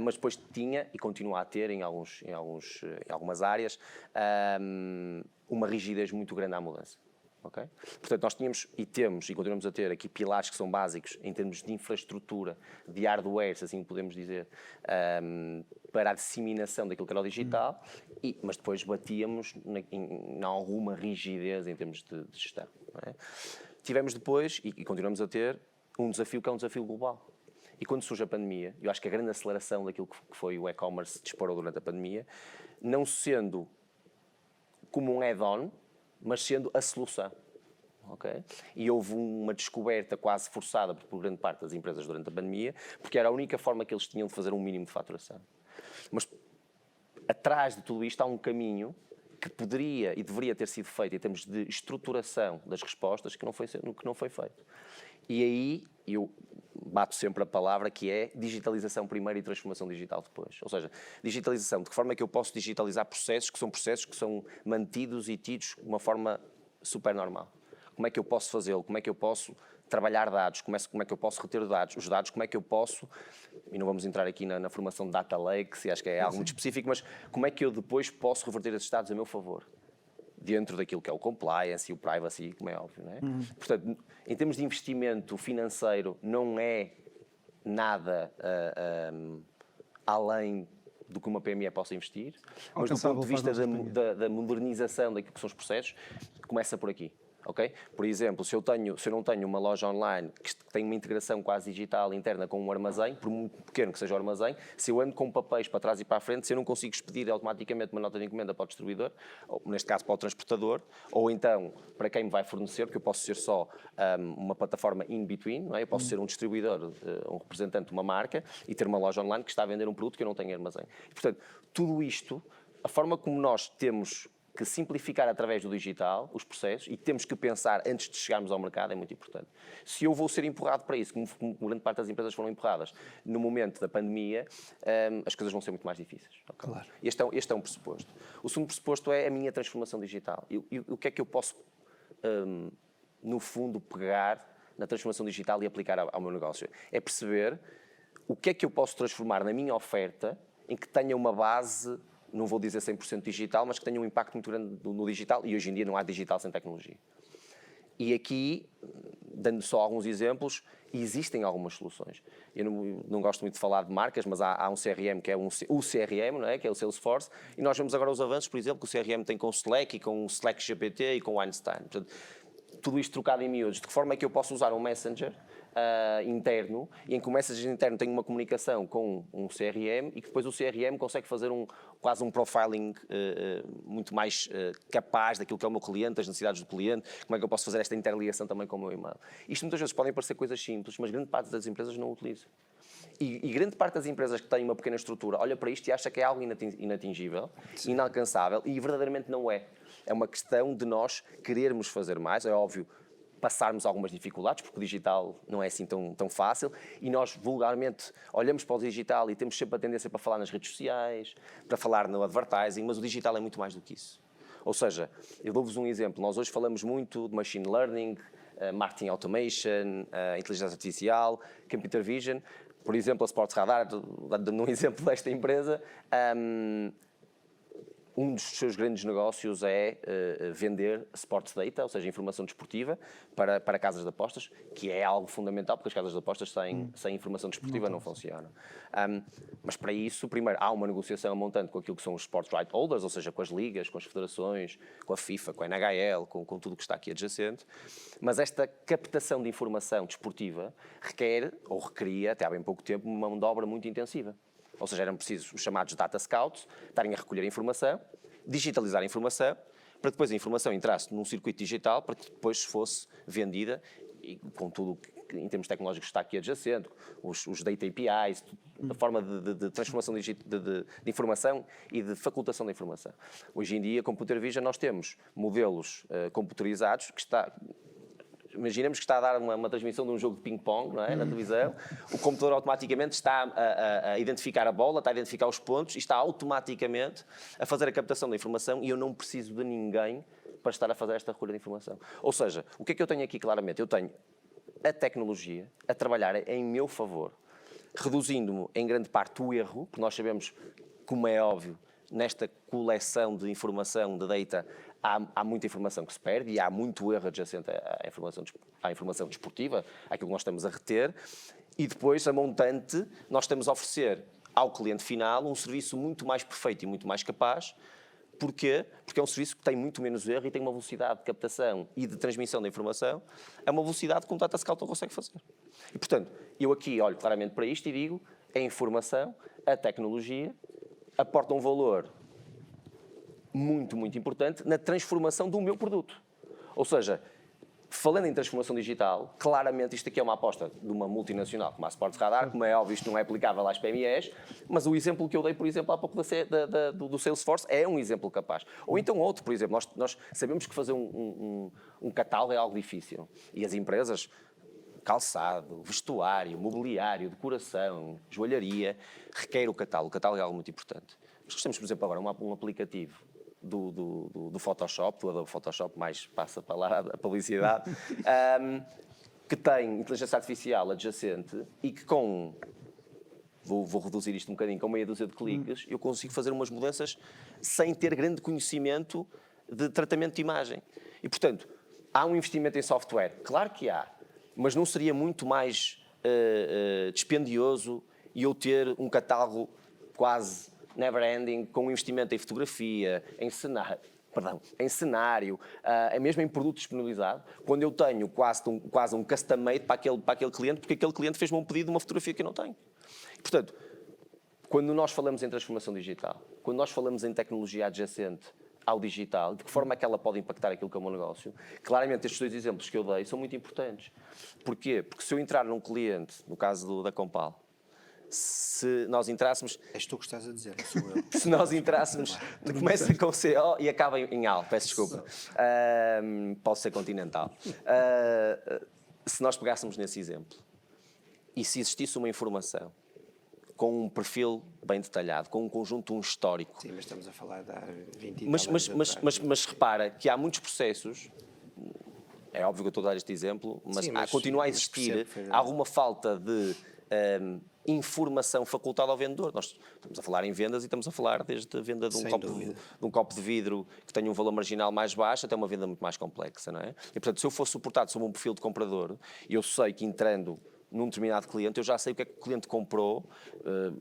mas depois tinha e continua a ter em algumas áreas uma rigidez muito grande à mudança. Okay? Portanto, nós tínhamos e temos e continuamos a ter aqui pilares que são básicos em termos de infraestrutura, de hardware, se assim podemos dizer, para a disseminação daquilo que era o digital, mas depois batíamos em alguma rigidez em termos de gestão. Não é? Tivemos depois, e continuamos a ter, um desafio que é um desafio global. E quando surge a pandemia, eu acho que a grande aceleração daquilo que foi o e-commerce disparou durante a pandemia, não sendo como um add-on, mas sendo a solução. Okay? E houve uma descoberta quase forçada por grande parte das empresas durante a pandemia, porque era a única forma que eles tinham de fazer um mínimo de faturação. Mas atrás de tudo isto há um caminho que poderia e deveria ter sido feito em termos de estruturação das respostas que não foi feito. E aí eu bato sempre a palavra que é digitalização primeiro e transformação digital depois. Ou seja, digitalização, de que forma é que eu posso digitalizar processos que são mantidos e tidos de uma forma super normal. Como é que eu posso fazê-lo? Como é que eu posso trabalhar dados? Como é que eu posso reter dados? Os dados, como é que eu posso... E não vamos entrar aqui na formação de data lakes, e acho que é algo muito específico, mas como é que eu depois posso reverter esses dados a meu favor? Dentro daquilo que é o compliance e o privacy, como é óbvio, não é? Portanto, em termos de investimento financeiro, não é nada além do que uma PME possa investir, mas do ponto de vista da modernização daquilo que são os processos, começa por aqui. Okay? Por exemplo, se eu não tenho uma loja online que tem uma integração quase digital interna com um armazém, por muito pequeno que seja o armazém, se eu ando com papéis para trás e para a frente, se eu não consigo expedir automaticamente uma nota de encomenda para o distribuidor, ou neste caso para o transportador, ou então para quem me vai fornecer, porque eu posso ser só uma plataforma in-between, não é? Eu posso ser um distribuidor, um representante de uma marca e ter uma loja online que está a vender um produto que eu não tenho em armazém. E, portanto, tudo isto, a forma como nós temos que simplificar através do digital os processos e temos que pensar antes de chegarmos ao mercado é muito importante. Se eu vou ser empurrado para isso, como grande parte das empresas foram empurradas no momento da pandemia, as coisas vão ser muito mais difíceis. Okay? Claro. Este é um pressuposto. O segundo pressuposto é a minha transformação digital. E o que é que eu posso, no fundo, pegar na transformação digital e aplicar ao meu negócio? É perceber o que é que eu posso transformar na minha oferta em que tenha uma base, não vou dizer 100% digital, mas que tenha um impacto muito grande no digital, e hoje em dia não há digital sem tecnologia. E aqui, dando só alguns exemplos, existem algumas soluções. Eu não gosto muito de falar de marcas, mas há um CRM que é o CRM, não é? Que é o Salesforce, e nós vemos agora os avanços, por exemplo, que o CRM tem com o Slack e com o Slack GPT e com o Einstein. Portanto, tudo isto trocado em miúdos. De que forma é que eu posso usar um Messenger interno, e em que o Messenger interno tem uma comunicação com um CRM e que depois o CRM consegue fazer quase um profiling muito mais capaz daquilo que é o meu cliente, das necessidades do cliente, como é que eu posso fazer esta interligação também com o meu e-mail. Isto muitas vezes podem parecer coisas simples, mas grande parte das empresas não o utiliza. E grande parte das empresas que têm uma pequena estrutura olha para isto e acha que é algo inatingível, inalcançável, e verdadeiramente não é. É uma questão de nós querermos fazer mais, é óbvio, passarmos algumas dificuldades, porque o digital não é assim tão fácil, e nós vulgarmente olhamos para o digital e temos sempre a tendência para falar nas redes sociais, para falar no advertising, mas o digital é muito mais do que isso. Ou seja, eu dou-vos um exemplo, nós hoje falamos muito de machine learning, marketing automation, inteligência artificial, computer vision. Por exemplo, a Sports Radar, dando um exemplo desta empresa, um dos seus grandes negócios é vender sports data, ou seja, informação desportiva, para casas de apostas, que é algo fundamental, porque as casas de apostas sem informação desportiva não funcionam. Mas para isso, primeiro, há uma negociação a montante com aquilo que são os sports right holders, ou seja, com as ligas, com as federações, com a FIFA, com a NHL, com tudo o que está aqui adjacente. Mas esta captação de informação desportiva requer, ou requeria, até há bem pouco tempo, uma mão de obra muito intensiva. Ou seja, eram precisos os chamados data scouts, estarem a recolher a informação, digitalizar a informação, para que depois a informação entrasse num circuito digital, para que depois fosse vendida, e com tudo que em termos tecnológicos está aqui adjacente, os data APIs, a forma de transformação de informação e de facultação da informação. Hoje em dia, com Computer Vision, nós temos modelos computerizados que imaginemos que está a dar uma transmissão de um jogo de ping-pong, não é, na televisão, o computador automaticamente está a identificar a bola, está a identificar os pontos e está automaticamente a fazer a captação da informação, e eu não preciso de ninguém para estar a fazer esta recolha de informação. Ou seja, o que é que eu tenho aqui claramente? Eu tenho a tecnologia a trabalhar em meu favor, reduzindo-me em grande parte o erro, porque nós sabemos, como é óbvio, nesta coleção de informação, de data, há muita informação que se perde e há muito erro adjacente à informação desportiva, àquilo que nós estamos a reter, e depois, a montante, nós estamos a oferecer ao cliente final um serviço muito mais perfeito e muito mais capaz. Porquê? Porque é um serviço que tem muito menos erro e tem uma velocidade de captação e de transmissão da informação, é uma velocidade que um data scout não consegue fazer. E, portanto, eu aqui olho claramente para isto e digo, a informação, a tecnologia, aporta um valor muito, muito importante na transformação do meu produto. Ou seja, falando em transformação digital, claramente isto aqui é uma aposta de uma multinacional como a Sports Radar, como é óbvio isto não é aplicável às PMEs, mas o exemplo que eu dei, por exemplo, há pouco do Salesforce é um exemplo capaz. Ou então outro, por exemplo, nós sabemos que fazer um catálogo é algo difícil e as empresas, calçado, vestuário, mobiliário, decoração, joalharia, requer o catálogo. O catálogo é algo muito importante. Mas temos, por exemplo, agora um aplicativo do Photoshop, do Adobe Photoshop, mais passa para lá a publicidade, que tem inteligência artificial adjacente e que vou reduzir isto um bocadinho, com meia dúzia de cliques, eu consigo fazer umas mudanças sem ter grande conhecimento de tratamento de imagem. E, portanto, há um investimento em software? Claro que há, mas não seria muito mais dispendioso eu ter um catálogo quase never-ending, com investimento em fotografia, em cenário, mesmo em produto disponibilizado, quando eu tenho quase um custom-made para aquele cliente, porque aquele cliente fez-me um pedido de uma fotografia que eu não tenho. Portanto, quando nós falamos em transformação digital, quando nós falamos em tecnologia adjacente ao digital, de que forma é que ela pode impactar aquilo que é o meu negócio, claramente estes 2 exemplos que eu dei são muito importantes. Porquê? Porque se eu entrar num cliente, no caso da Compal, se nós entrássemos... És tu que estás a dizer, sou eu. Se nós entrássemos... Começa com CO e acaba em AL, peço desculpa. Pode ser continental. Se nós pegássemos nesse exemplo e se existisse uma informação com um perfil bem detalhado, com um conjunto, um histórico... Sim, mas estamos a falar de há 20 e tal anos mas repara que há muitos processos, é óbvio que eu estou a dar este exemplo, mas, continua a existir alguma falta de informação facultada ao vendedor. Nós estamos a falar em vendas e estamos a falar desde a venda de um copo de vidro que tenha um valor marginal mais baixo até uma venda muito mais complexa, não é? E, portanto, se eu for suportado sob um perfil de comprador, eu sei que entrando num determinado cliente, eu já sei o que é que o cliente comprou.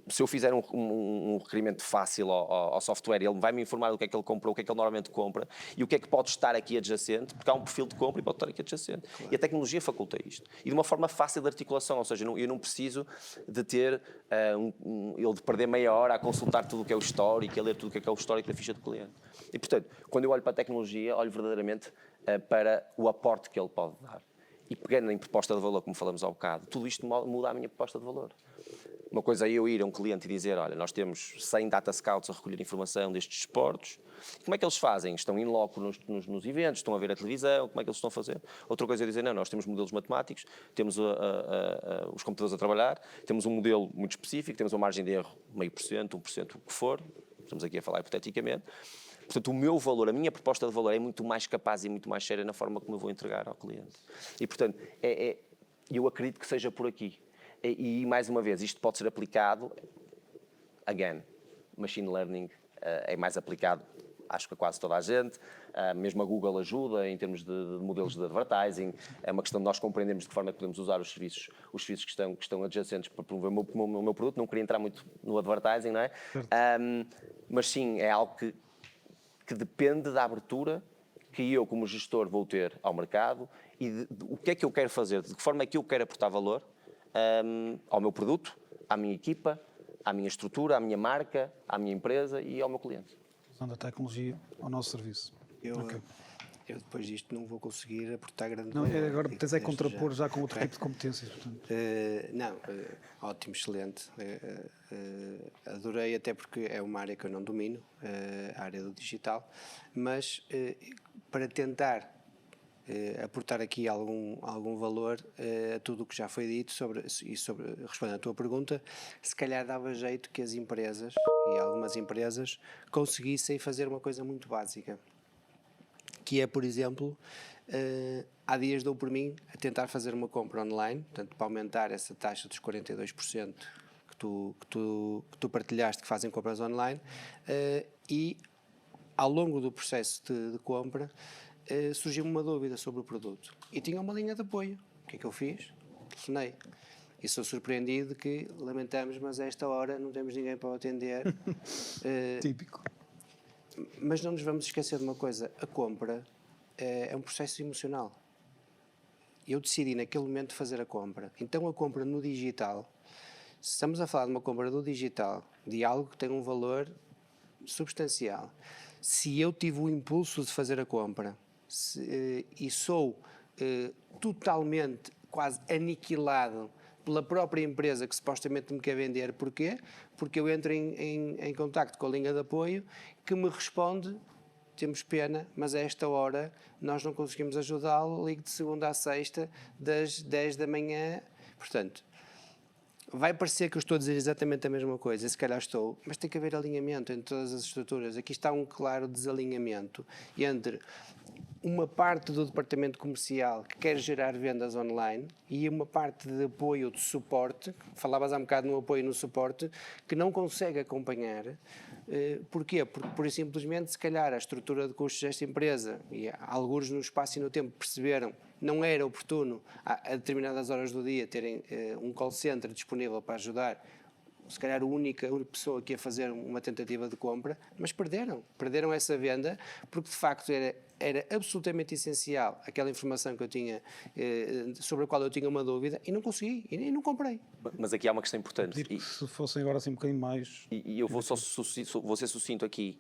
Se eu fizer um requerimento fácil ao software, ele vai-me informar do que é que ele comprou, o que é que ele normalmente compra e o que é que pode estar aqui adjacente, porque há um perfil de compra e pode estar aqui adjacente. Claro. E a tecnologia faculta isto. E de uma forma fácil de articulação, ou seja, eu não preciso de ter, de perder meia hora a consultar tudo o que é o histórico, a ler tudo o que é o histórico da ficha de cliente. E, portanto, quando eu olho para a tecnologia, olho verdadeiramente para o aporte que ele pode dar. E pegando em proposta de valor, como falamos há bocado, tudo isto muda a minha proposta de valor. Uma coisa é eu ir a um cliente e dizer, olha, nós temos 100 data scouts a recolher informação destes desportos. Como é que eles fazem? Estão in loco nos eventos, estão a ver a televisão, como é que eles estão a fazer? Outra coisa é dizer, não, nós temos modelos matemáticos, temos os computadores a trabalhar, temos um modelo muito específico, temos uma margem de erro 0,5%, 1%, o que for, estamos aqui a falar hipoteticamente. Portanto, o meu valor, a minha proposta de valor é muito mais capaz e muito mais séria na forma como eu vou entregar ao cliente. E, portanto, eu acredito que seja por aqui. E, mais uma vez, isto pode ser aplicado, again, machine learning é mais aplicado, acho que a quase toda a gente, mesmo a Google ajuda em termos de modelos de advertising, é uma questão de nós compreendermos de que forma é que podemos usar os serviços que estão adjacentes para promover o meu produto. Não queria entrar muito no advertising, não é? Mas sim, é algo que depende da abertura que eu, como gestor, vou ter ao mercado e o que é que eu quero fazer, de que forma é que eu quero aportar valor ao meu produto, à minha equipa, à minha estrutura, à minha marca, à minha empresa e ao meu cliente. Usando a tecnologia ao nosso serviço. Eu depois disto não vou conseguir aportar grande não, valor. Agora tens é contrapor já com outro tipo de competências. Ótimo, excelente. Adorei, até porque é uma área que eu não domino, a área do digital, mas para tentar aportar aqui algum valor a tudo o que já foi dito respondendo à tua pergunta, se calhar dava jeito que as empresas, e algumas empresas, conseguissem fazer uma coisa muito básica, que é, por exemplo, há dias dou por mim a tentar fazer uma compra online, portanto, para aumentar essa taxa dos 42% que tu partilhaste, que fazem compras online, e ao longo do processo de compra surgiu uma dúvida sobre o produto e tinha uma linha de apoio. O que é que eu fiz? Telefonei. E sou surpreendido que, lamentamos, mas a esta hora não temos ninguém para o atender. Típico. Mas não nos vamos esquecer de uma coisa, a compra é um processo emocional. Eu decidi naquele momento fazer a compra. Então a compra no digital, se estamos a falar de uma compra do digital, de algo que tem um valor substancial, se eu tive o impulso de fazer a compra e sou totalmente, quase aniquilado pela própria empresa que supostamente me quer vender, porquê? Porque eu entro em contacto com a linha de apoio que me responde: temos pena, mas a esta hora nós não conseguimos ajudá-lo, ligue de segunda a sexta, das 10 da manhã. Portanto, vai parecer que eu estou a dizer exatamente a mesma coisa, se calhar estou, mas tem que haver alinhamento entre todas as estruturas. Aqui está um claro desalinhamento entre uma parte do departamento comercial que quer gerar vendas online e uma parte de apoio, de suporte, falavas há um bocado no apoio e no suporte, que não consegue acompanhar. Porquê? Porque, por simplesmente, se calhar a estrutura de custos desta empresa, e alguns no espaço e no tempo perceberam, não era oportuno a determinadas horas do dia terem um call center disponível para ajudar, se calhar a única pessoa que ia fazer uma tentativa de compra, mas perderam essa venda, porque de facto era absolutamente essencial aquela informação que eu tinha, sobre a qual eu tinha uma dúvida, e não consegui, e não comprei. Mas aqui há uma questão importante. Pedir que se fossem agora assim um bocadinho mais... E eu vou ser sucinto aqui.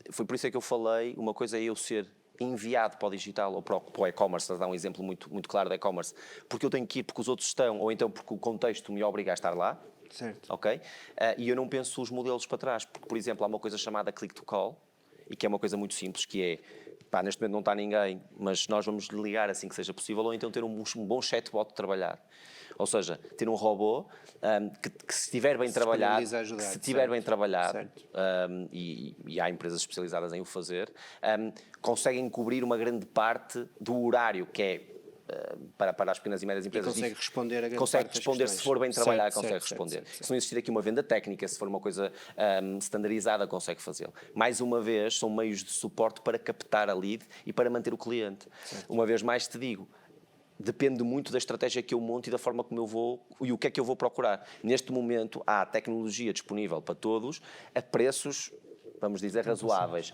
Foi por isso é que eu falei, uma coisa é eu ser enviado para o digital ou para o e-commerce, a dar um exemplo muito claro de e-commerce, porque eu tenho que ir porque os outros estão, ou então porque o contexto me obriga a estar lá. Certo. Ok? E eu não penso os modelos para trás, porque, por exemplo, há uma coisa chamada click to call, e que é uma coisa muito simples, que é, pá, neste momento não está ninguém, mas nós vamos ligar assim que seja possível, ou então ter um bom chatbot de trabalhar. Ou seja, ter um robô que se estiver bem trabalhado, e há empresas especializadas em o fazer, conseguem cobrir uma grande parte do horário que é para as pequenas e médias empresas. E consegue responder a grande consegue parte das responder, se for bem trabalhado, consegue certo, responder. certo. Se não existir aqui uma venda técnica, se for uma coisa standardizada, consegue fazê-lo. Mais uma vez, são meios de suporte para captar a lead e para manter o cliente. Certo. Uma vez mais te digo, depende muito da estratégia que eu monto e da forma como eu vou e o que é que eu vou procurar. Neste momento há tecnologia disponível para todos a preços, vamos dizer, razoáveis.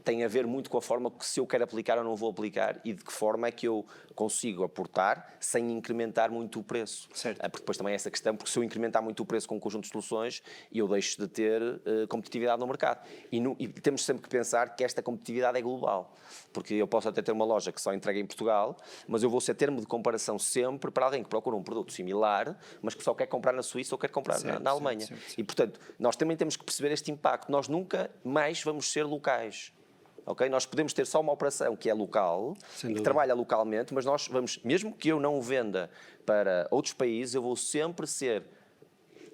Tem a ver muito com a forma que se eu quero aplicar ou não vou aplicar e de que forma é que eu consigo aportar sem incrementar muito o preço. Certo. Porque depois também é essa questão, porque se eu incrementar muito o preço com um conjunto de soluções, eu deixo de ter competitividade no mercado. E temos sempre que pensar que esta competitividade é global. Porque eu posso até ter uma loja que só entrega em Portugal, mas eu vou ser termo de comparação sempre para alguém que procura um produto similar, mas que só quer comprar na Suíça ou quer comprar na Alemanha. Certo. E, portanto, nós também temos que perceber este impacto. Nós nunca mais vamos ser locais. Okay? Nós podemos ter só uma operação que é local e que trabalha localmente, mas nós vamos, mesmo que eu não venda para outros países, eu vou sempre ser,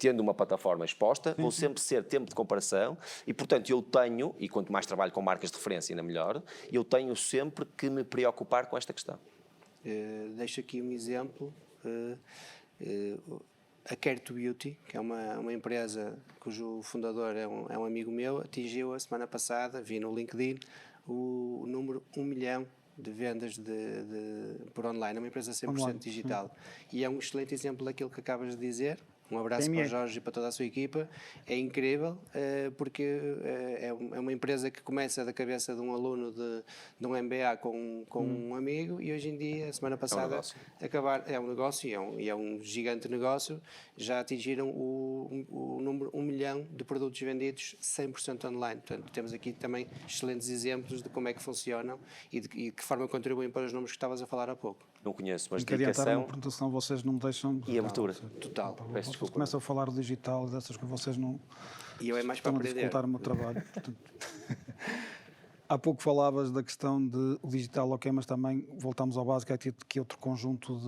tendo uma plataforma exposta, vou sempre ser tempo de comparação e, portanto, eu tenho, e quanto mais trabalho com marcas de referência ainda melhor, eu tenho sempre que me preocupar com esta questão. Deixo aqui um exemplo. A Care2Beauty, que é uma empresa cujo fundador é um amigo meu, atingiu a semana passada, vi no LinkedIn, o número 1 milhão de vendas por online. É uma empresa 100% digital. E é um excelente exemplo daquilo que acabas de dizer. Um abraço para o Jorge e para toda a sua equipa. É incrível, porque é uma empresa que começa da cabeça de um aluno de um MBA com um amigo e hoje em dia, a semana passada, é um negócio e é um gigante negócio. Já atingiram o número 1 milhão de produtos vendidos 100% online. Portanto, temos aqui também excelentes exemplos de como é que funcionam e de que forma contribuem para os números que estavas a falar há pouco. Não conheço, mas dedicação... Uma senão vocês não me deixam... E abertura. Total. Vocês começam a falar do digital e dessas que vocês não... E eu é mais para aprender. Dificultar o meu trabalho. Portanto... Há pouco falavas da questão de o digital, ok, mas também voltamos ao básico, que é outro conjunto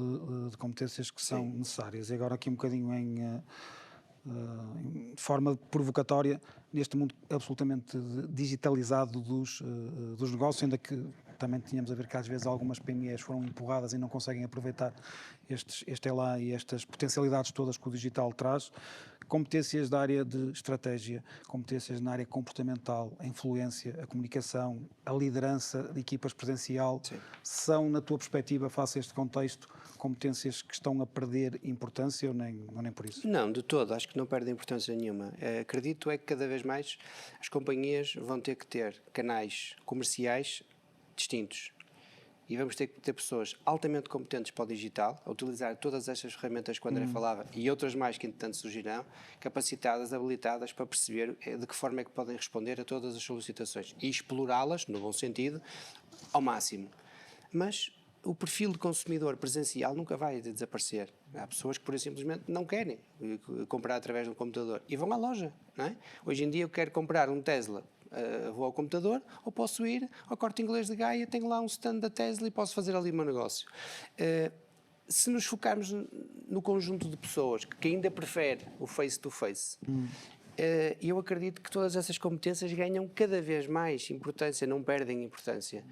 de competências que são necessárias. E agora aqui um bocadinho em forma provocatória, neste mundo absolutamente digitalizado dos negócios, ainda que também tínhamos a ver que às vezes algumas PMEs foram empurradas e não conseguem aproveitar este elan e estas potencialidades todas que o digital traz. Competências da área de estratégia, competências na área comportamental, a influência, a comunicação, a liderança de equipas presencial, são, na tua perspectiva, face a este contexto, competências que estão a perder importância ou nem por isso? Não, de todo, acho que não perdem importância nenhuma. Acredito é que cada vez mais as companhias vão ter que ter canais comerciais distintos. e vamos ter que ter pessoas altamente competentes para o digital, a utilizar todas estas ferramentas que o André falava e outras mais que entretanto surgirão, capacitadas, habilitadas para perceber de que forma é que podem responder a todas as solicitações e explorá-las, no bom sentido, ao máximo. Mas o perfil de consumidor presencial nunca vai desaparecer. Há pessoas que, por simplesmente, não querem comprar através de um computador e vão à loja, não é? Hoje em dia eu quero comprar um Tesla, vou ao computador, ou posso ir ao Corte Inglês de Gaia, tenho lá um stand da Tesla e posso fazer ali o meu negócio. Se nos focarmos no conjunto de pessoas que ainda prefere o face-to-face, eu acredito que todas essas competências ganham cada vez mais importância, não perdem importância.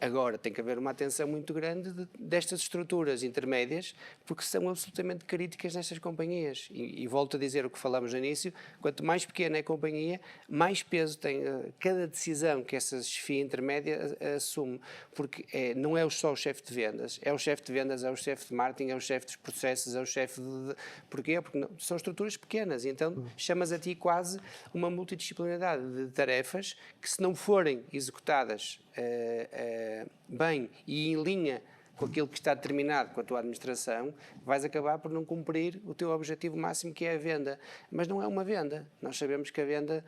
Agora, tem que haver uma atenção muito grande destas estruturas intermédias, porque são absolutamente críticas nestas companhias. E volto a dizer o que falamos no início, quanto mais pequena é a companhia, mais peso tem cada decisão que essa chefia intermédia assume, porque não é só o chefe de vendas, é o chefe de vendas, é o chefe de marketing, é o chefe dos processos, é o chefe de... Porquê? Porque não, são estruturas pequenas, e então chamas a ti quase uma multidisciplinaridade de tarefas que, se não forem executadas bem e em linha com aquilo que está determinado com a tua administração, vais acabar por não cumprir o teu objetivo máximo, que é a venda. Mas não é uma venda. Nós sabemos que a venda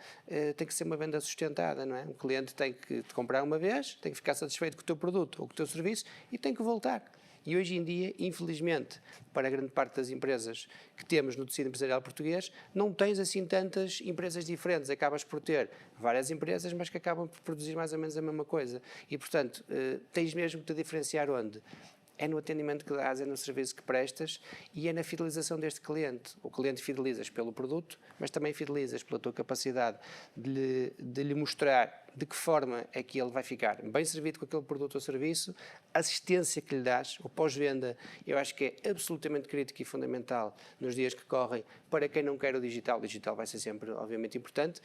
tem que ser uma venda sustentada, não é? O cliente tem que te comprar uma vez, tem que ficar satisfeito com o teu produto ou com o teu serviço e tem que voltar. E hoje em dia, infelizmente, para a grande parte das empresas que temos no tecido empresarial português, não tens assim tantas empresas diferentes. Acabas por ter várias empresas, mas que acabam por produzir mais ou menos a mesma coisa. E, portanto, tens mesmo que te diferenciar onde? É no atendimento que dás, é no serviço que prestas e é na fidelização deste cliente. O cliente fidelizas pelo produto, mas também fidelizas pela tua capacidade de lhe mostrar de que forma é que ele vai ficar bem servido com aquele produto ou serviço, a assistência que lhe dás, o pós-venda, eu acho que é absolutamente crítico e fundamental nos dias que correm. Para quem não quer o digital vai ser sempre, obviamente, importante.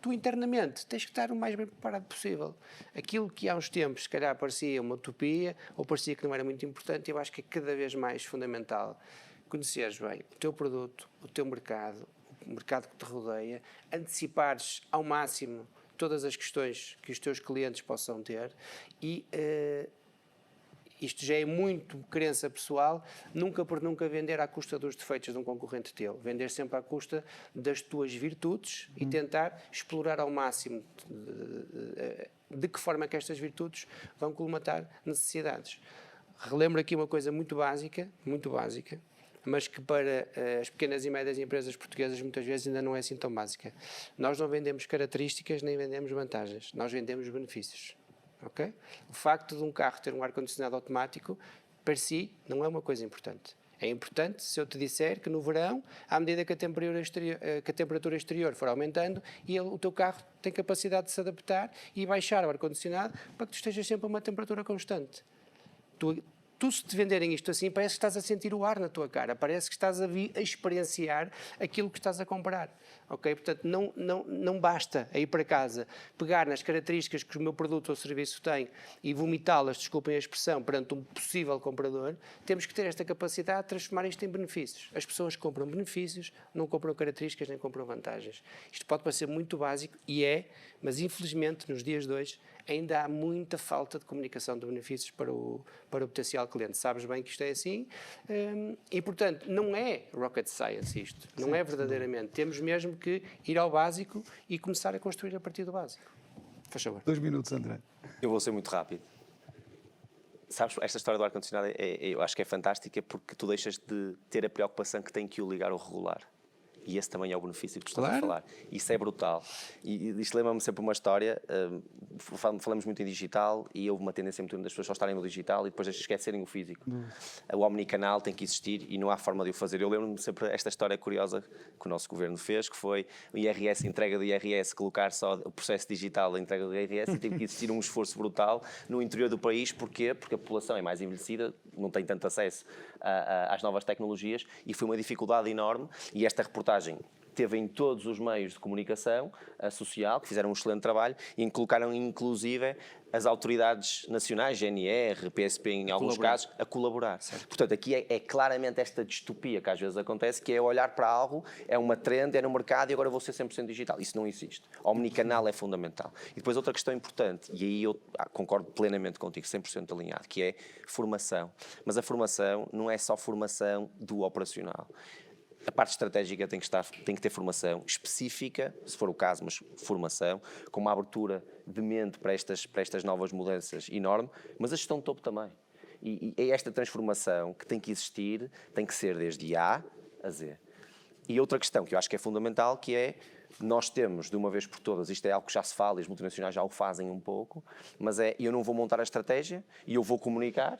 Tu internamente tens que estar o mais bem preparado possível. Aquilo que há uns tempos, se calhar, parecia uma utopia ou parecia que não era muito importante, eu acho que é cada vez mais fundamental conheceres bem o teu produto, o teu mercado, o mercado que te rodeia, antecipares ao máximo todas as questões que os teus clientes possam ter e isto já é muito crença pessoal, nunca por nunca vender à custa dos defeitos de um concorrente teu. Vender sempre à custa das tuas virtudes e tentar explorar ao máximo de que forma é que estas virtudes vão colmatar necessidades. Relembro aqui uma coisa muito básica, mas que para as pequenas e médias empresas portuguesas muitas vezes ainda não é assim tão básica. Nós não vendemos características nem vendemos vantagens, nós vendemos benefícios. Okay? O facto de um carro ter um ar-condicionado automático, per si, não é uma coisa importante. É importante se eu te disser que no verão, à medida que a temperatura exterior for aumentando, o teu carro tem capacidade de se adaptar e baixar o ar-condicionado para que tu estejas sempre a uma temperatura constante. Tu, se te venderem isto assim, parece que estás a sentir o ar na tua cara, parece que estás a experienciar aquilo que estás a comprar. Okay? Portanto, não basta ir para casa, pegar nas características que o meu produto ou serviço tem e vomitá-las, desculpem a expressão, perante um possível comprador. Temos que ter esta capacidade de transformar isto em benefícios. As pessoas compram benefícios, não compram características nem compram vantagens. Isto pode parecer muito básico, e mas infelizmente, nos dias de hoje, ainda há muita falta de comunicação de benefícios para o potencial cliente. Sabes bem que isto é assim e, portanto, não é rocket science isto. Não é verdadeiramente. Temos mesmo que ir ao básico e começar a construir a partir do básico. Faz favor. 2 minutos, André. Eu vou ser muito rápido. Sabes, esta história do ar-condicionado eu acho que é fantástica porque tu deixas de ter a preocupação que tem que o ligar ou regular. E esse também é o benefício que estás a falar. Isso é brutal. E isto lembra-me sempre uma história. Falamos muito em digital e houve uma tendência muito das pessoas só estarem no digital e depois esquecerem o físico. O omnicanal tem que existir e não há forma de o fazer. Eu lembro-me sempre esta história curiosa que o nosso governo fez, que foi o IRS, a entrega do IRS, colocar só o processo digital da entrega do IRS e teve que existir um esforço brutal no interior do país. Porquê? Porque a população é mais envelhecida, não tem tanto acesso às novas tecnologias e foi uma dificuldade enorme. E esta reportagem teve em todos os meios de comunicação social, que fizeram um excelente trabalho e colocaram inclusive as autoridades nacionais, GNR, PSP em alguns casos, a colaborar. Certo. Portanto, aqui é claramente esta distopia que às vezes acontece, que é olhar para algo, é uma trend, é no mercado e agora vou ser 100% digital. Isso não existe. O omnicanal é fundamental. E depois outra questão importante, e aí eu concordo plenamente contigo, 100% alinhado, que é formação. Mas a formação não é só formação do operacional. A parte estratégica tem que ter formação específica, se for o caso, mas formação, com uma abertura de mente para estas novas mudanças enorme, mas a gestão de topo também. E é esta transformação que tem que existir, tem que ser desde A a Z. E outra questão que eu acho que é fundamental, que é, nós temos, de uma vez por todas, isto é algo que já se fala e as multinacionais já o fazem um pouco, mas eu não vou montar a estratégia e eu vou comunicar,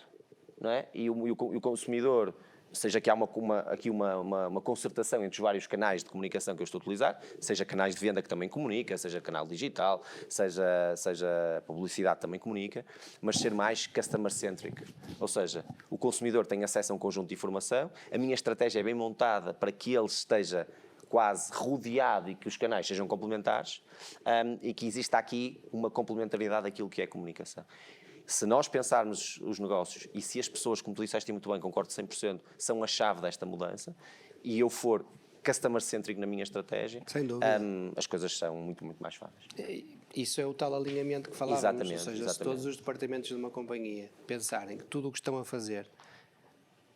não é? E o consumidor, seja que há aqui uma concertação entre os vários canais de comunicação que eu estou a utilizar, seja canais de venda que também comunica, seja canal digital, seja publicidade também comunica, mas ser mais customer-centric. Ou seja, o consumidor tem acesso a um conjunto de informação, a minha estratégia é bem montada para que ele esteja quase rodeado e que os canais sejam complementares, e que exista aqui uma complementaridade daquilo que é comunicação. Se nós pensarmos os negócios e se as pessoas, como tu disseste muito bem, concordo 100%, são a chave desta mudança, e eu for customer-centric na minha estratégia, sem dúvida, as coisas são muito, muito mais fáceis. Isso é o tal alinhamento que falávamos, Exatamente, ou seja, exatamente. Se todos os departamentos de uma companhia pensarem que tudo o que estão a fazer,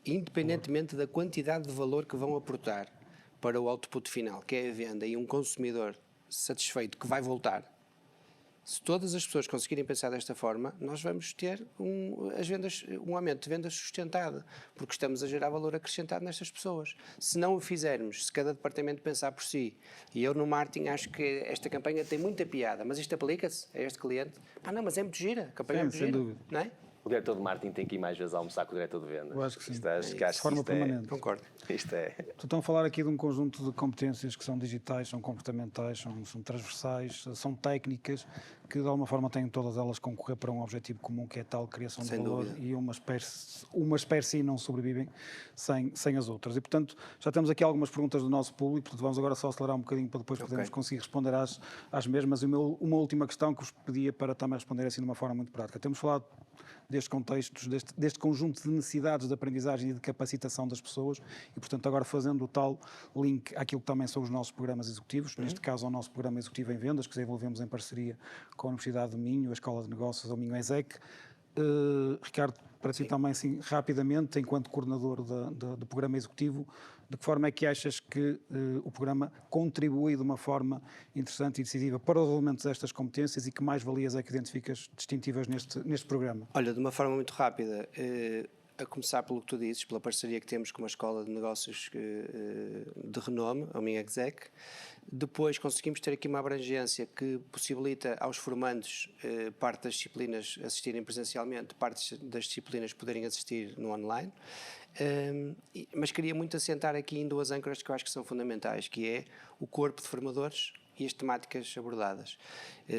independentemente da quantidade de valor que vão aportar para o output final, que é a venda, e um consumidor satisfeito que vai voltar, se todas as pessoas conseguirem pensar desta forma, nós vamos ter um aumento de vendas sustentado, porque estamos a gerar valor acrescentado nestas pessoas. Se não o fizermos, se cada departamento pensar por si, e eu no marketing acho que esta campanha tem muita piada, mas isto aplica-se a este cliente, não, mas é muito gira, a campanha é muito gira, dúvida. não é? O diretor de marketing tem que ir mais vezes almoçar com o diretor de vendas. Eu acho que sim. De forma permanente. Concordo. Estão a falar aqui de um conjunto de competências que são digitais, são comportamentais, são transversais, são técnicas, que de alguma forma têm todas elas concorrer para um objetivo comum, que é tal criação de valor, e uma espécie não sobrevivem sem as outras. E, portanto, já temos aqui algumas perguntas do nosso público, portanto, vamos agora só acelerar um bocadinho para depois podermos conseguir responder às mesmas. E uma última questão que vos pedia para também responder assim de uma forma muito prática. Temos falado destes contextos, deste conjunto de necessidades de aprendizagem e de capacitação das pessoas e, portanto, agora fazendo o tal link àquilo que também são os nossos programas executivos, neste caso ao nosso programa executivo em vendas, que desenvolvemos em parceria com a Universidade de Minho, a Escola de Negócios, o Minho ESEC. Ricardo, para ti também, assim, rapidamente, enquanto coordenador do programa executivo, de que forma é que achas que o programa contribui de uma forma interessante e decisiva para o desenvolvimento destas competências e que mais valias é que identificas distintivas neste programa? Olha, de uma forma muito rápida, a começar pelo que tu dizes, pela parceria que temos com uma escola de negócios de renome, a Minho Exec. Depois conseguimos ter aqui uma abrangência que possibilita aos formandos parte das disciplinas assistirem presencialmente, parte das disciplinas poderem assistir no online. Mas queria muito assentar aqui em duas âncoras que eu acho que são fundamentais, que é o corpo de formadores e as temáticas abordadas.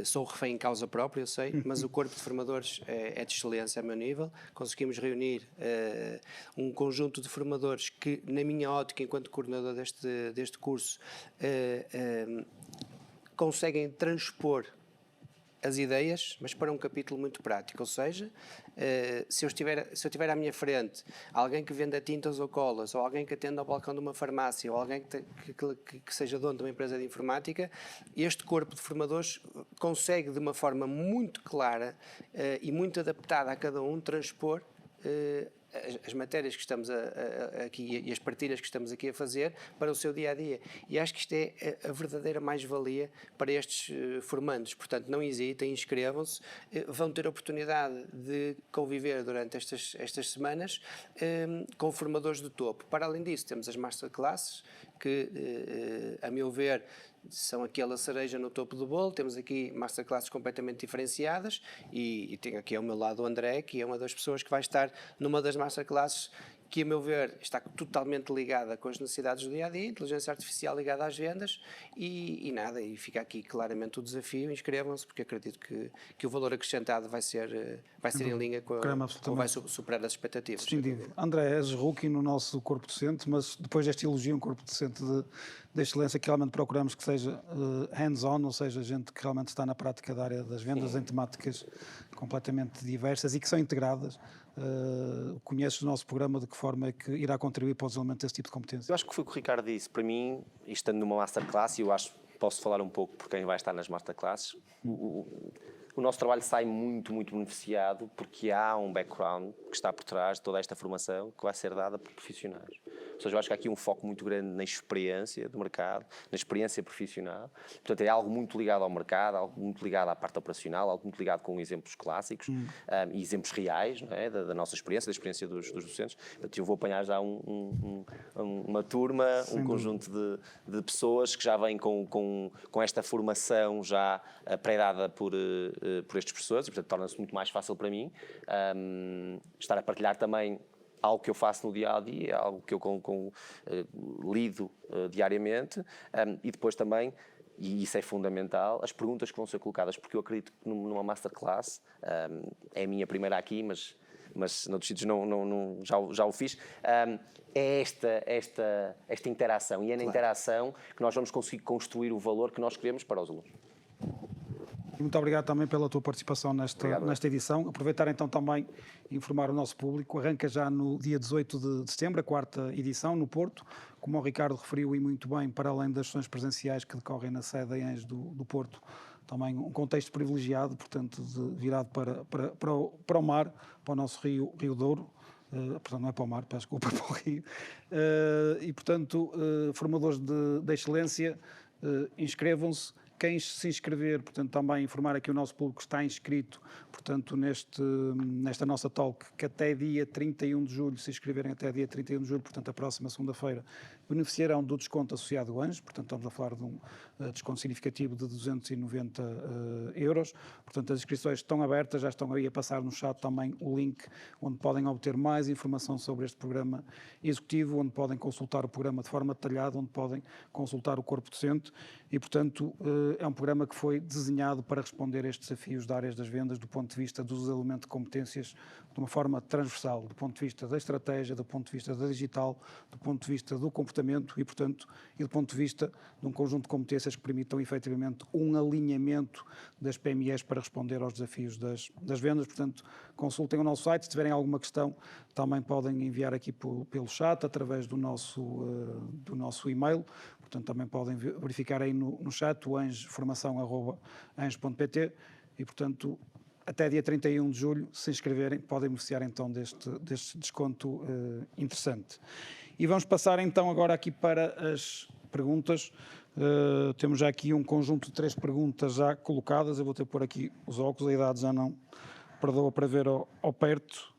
Sou refém em causa própria, eu sei, mas o corpo de formadores é de excelência a meu nível. Conseguimos reunir um conjunto de formadores que, na minha ótica, enquanto coordenador deste curso, conseguem transpor as ideias, mas para um capítulo muito prático, ou seja, se eu tiver à minha frente alguém que venda tintas ou colas, ou alguém que atenda ao balcão de uma farmácia, ou alguém que seja dono de uma empresa de informática, este corpo de formadores consegue de uma forma muito clara e muito adaptada a cada um transpor as matérias que estamos aqui e as partilhas que estamos aqui a fazer para o seu dia-a-dia. E acho que isto é a verdadeira mais-valia para estes formandos. Portanto, não hesitem, inscrevam-se, vão ter a oportunidade de conviver durante estas semanas com formadores de topo. Para além disso, temos as masterclasses, que, a meu ver, são aquela cereja no topo do bolo. Temos aqui masterclasses completamente diferenciadas e tenho aqui ao meu lado o André, que é uma das pessoas que vai estar numa das masterclasses que a meu ver está totalmente ligada com as necessidades do dia-a-dia, inteligência artificial ligada às vendas e nada, e fica aqui claramente o desafio, inscrevam-se, porque acredito que o valor acrescentado vai ser em linha com ou vai superar as expectativas. Distintivo. André, és rookie no nosso corpo docente, mas depois deste elogio, um corpo docente de excelência que realmente procuramos que seja hands-on, ou seja, gente que realmente está na prática da área das vendas, em temáticas completamente diversas e que são integradas. Conheces o nosso programa, de que forma é que irá contribuir para o desenvolvimento desse tipo de competência? Eu acho que foi o que o Ricardo disse. Para mim, estando numa masterclass, e eu acho que posso falar um pouco por quem vai estar nas masterclasses, o nosso trabalho sai muito, muito beneficiado porque há um background que está por trás de toda esta formação que vai ser dada por profissionais. Ou seja, eu acho que há aqui um foco muito grande na experiência do mercado, na experiência profissional. Portanto, é algo muito ligado ao mercado, algo muito ligado à parte operacional, algo muito ligado com exemplos clássicos e exemplos reais, não é? da nossa experiência, da experiência dos docentes. Portanto, eu vou apanhar já uma turma, um conjunto de pessoas que já vêm com esta formação já pré-dada por estes professores, e portanto torna-se muito mais fácil para mim estar a partilhar também algo que eu faço no dia-a-dia, algo que eu lido diariamente, e depois também, e isso é fundamental, as perguntas que vão ser colocadas, porque eu acredito que numa masterclass, é a minha primeira aqui, mas noutros sítios já o fiz, é esta interação, e é na interação que nós vamos conseguir construir o valor que nós queremos para os alunos. Muito obrigado também pela tua participação nesta edição. Aproveitar então também informar o nosso público. Arranca já no dia 18 de setembro, a 4ª edição, no Porto. Como o Ricardo referiu e muito bem, para além das sessões presenciais que decorrem na sede em Anjos do Porto, também um contexto privilegiado, portanto, virado para o mar, para o nosso Rio Douro. Portanto, não é para o mar, peço desculpa, para o rio. E, portanto, formadores de excelência, inscrevam-se. Quem se inscrever, portanto, também informar aqui o nosso público que está inscrito, portanto, nesta nossa talk, que até dia 31 de julho, se inscreverem até dia 31 de julho, portanto, a próxima segunda-feira, beneficiarão do desconto associado ao Anjos, portanto, estamos a falar de um desconto significativo de 290 euros. Portanto, as inscrições estão abertas, já estão aí a passar no chat também o link onde podem obter mais informação sobre este programa executivo, onde podem consultar o programa de forma detalhada, onde podem consultar o corpo docente e, portanto, é um programa que foi desenhado para responder a estes desafios da área das vendas do ponto de vista do desenvolvimento de competências de uma forma transversal, do ponto de vista da estratégia, do ponto de vista da digital, do ponto de vista do comportamento e, portanto, do ponto de vista de um conjunto de competências que permitam efetivamente um alinhamento das PMEs para responder aos desafios das vendas. Portanto, consultem o nosso site. Se tiverem alguma questão, também podem enviar aqui pelo chat, através do nosso e-mail. Portanto, também podem verificar aí no chat o formação@anjos.pt e, portanto, até dia 31 de julho, se inscreverem, podem beneficiar então deste desconto interessante. E vamos passar então agora aqui para as perguntas. Temos já aqui um conjunto de 3 perguntas já colocadas. Eu vou ter que pôr aqui os óculos, a idade já não perdoa para ver ao perto.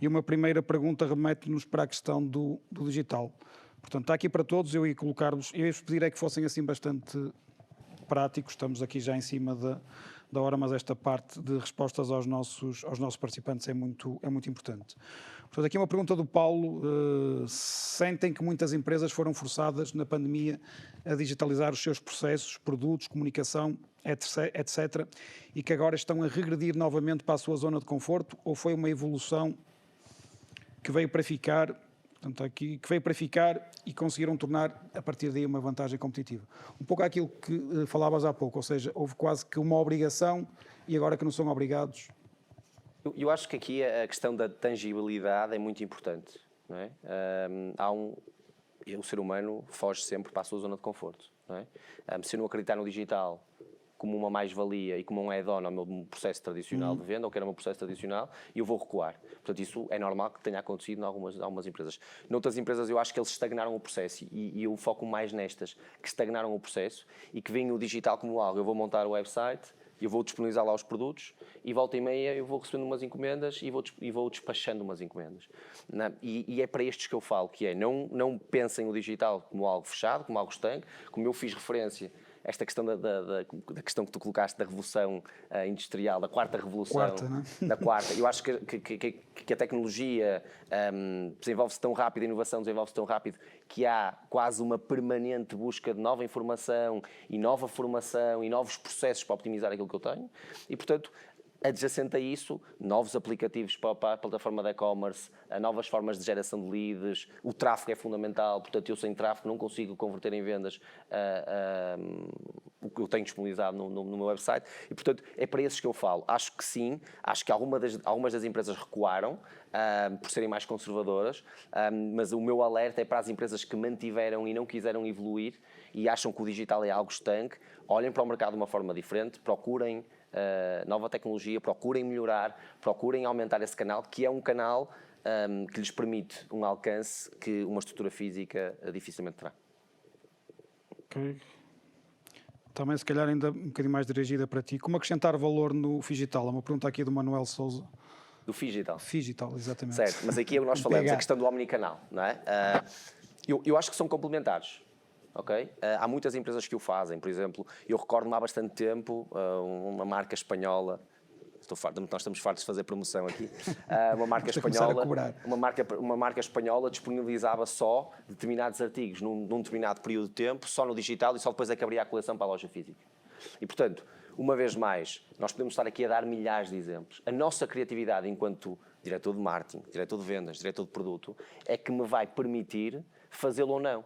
E uma primeira pergunta remete-nos para a questão do digital. Portanto, está aqui para todos, eu ia colocar-vos, eu ia-vos pedir é que fossem assim bastante práticos, estamos aqui já em cima da hora, mas esta parte de respostas aos nossos participantes é muito importante. Portanto, aqui uma pergunta do Paulo. Sentem que muitas empresas foram forçadas na pandemia a digitalizar os seus processos, produtos, comunicação, etc., e que agora estão a regredir novamente para a sua zona de conforto, ou foi uma evolução que veio para ficar, e conseguiram tornar, a partir daí, uma vantagem competitiva? Um pouco aquilo que falavas há pouco, ou seja, houve quase que uma obrigação e agora que não são obrigados. Eu acho que aqui a questão da tangibilidade é muito importante, não é? O ser humano foge sempre para a sua zona de conforto, não é? Se eu não acreditar no digital como uma mais-valia e como um add-on ao meu processo tradicional de venda, ou que era o meu processo tradicional, eu vou recuar. Portanto, isso é normal que tenha acontecido em algumas empresas. Noutras empresas eu acho que eles estagnaram o processo e eu foco mais nestas que estagnaram o processo e que veem o digital como algo. Eu vou montar o website, eu vou disponibilizar lá os produtos e volta e meia eu vou recebendo umas encomendas e vou despachando umas encomendas. E é para estes que eu falo, que é não pensem o digital como algo fechado, como algo estanque, como eu fiz referência esta questão da questão que tu colocaste da revolução industrial, da quarta revolução, Quarta, não é? da quarta. Eu acho que a tecnologia desenvolve-se tão rápido, a inovação desenvolve-se tão rápido, que há quase uma permanente busca de nova informação e nova formação e novos processos para optimizar aquilo que eu tenho. E, portanto, adjacente a isso, novos aplicativos para a plataforma de e-commerce, novas formas de geração de leads, o tráfego é fundamental, portanto eu sem tráfego não consigo converter em vendas o que eu tenho disponibilizado no meu website e, portanto, é para esses que eu falo. Acho que sim, acho que algumas das empresas recuaram por serem mais conservadoras, mas o meu alerta é para as empresas que mantiveram e não quiseram evoluir e acham que o digital é algo estanque, olhem para o mercado de uma forma diferente, procurem nova tecnologia, procurem melhorar, procurem aumentar esse canal, que é um canal que lhes permite um alcance que uma estrutura física dificilmente terá. Ok. Também, se calhar, ainda um bocadinho mais dirigida para ti. Como acrescentar valor no Figital? É uma pergunta aqui do Manuel Souza. Do Figital. Figital, exatamente. Certo, mas aqui é o que nós falamos, a questão do omnicanal, não é? Eu acho que são complementares. Okay? Há muitas empresas que o fazem, por exemplo, eu recordo-me há bastante tempo, uma marca espanhola, nós estamos fartos de fazer promoção aqui, uma marca espanhola, uma marca espanhola disponibilizava só determinados artigos num determinado período de tempo, só no digital e só depois é que abria a coleção para a loja física. E, portanto, uma vez mais, nós podemos estar aqui a dar milhares de exemplos. A nossa criatividade enquanto diretor de marketing, diretor de vendas, diretor de produto, é que me vai permitir fazê-lo ou não.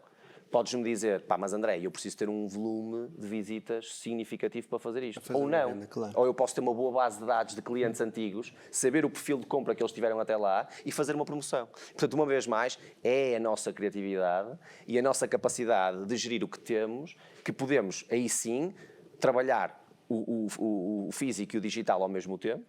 Podes-me dizer, mas André, eu preciso ter um volume de visitas significativo para fazer isto. Ou não. Venda, claro. Ou eu posso ter uma boa base de dados de clientes antigos, saber o perfil de compra que eles tiveram até lá e fazer uma promoção. Portanto, uma vez mais, é a nossa criatividade e a nossa capacidade de gerir o que temos, que podemos, aí sim, trabalhar o físico e o digital ao mesmo tempo,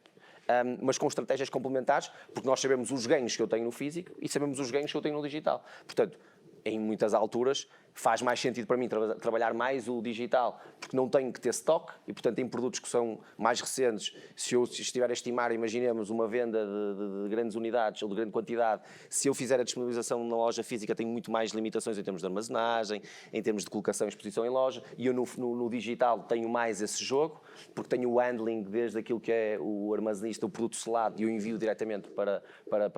mas com estratégias complementares, porque nós sabemos os ganhos que eu tenho no físico e sabemos os ganhos que eu tenho no digital. Portanto, em muitas alturas, faz mais sentido para mim trabalhar mais o digital, porque não tenho que ter stock e, portanto, em produtos que são mais recentes, se eu estiver a estimar, imaginemos, uma venda de grandes unidades ou de grande quantidade, se eu fizer a disponibilização na loja física, tenho muito mais limitações em termos de armazenagem, em termos de colocação e exposição em loja, e eu no digital tenho mais esse jogo, porque tenho o handling desde aquilo que é o armazenista, o produto selado, e eu envio diretamente para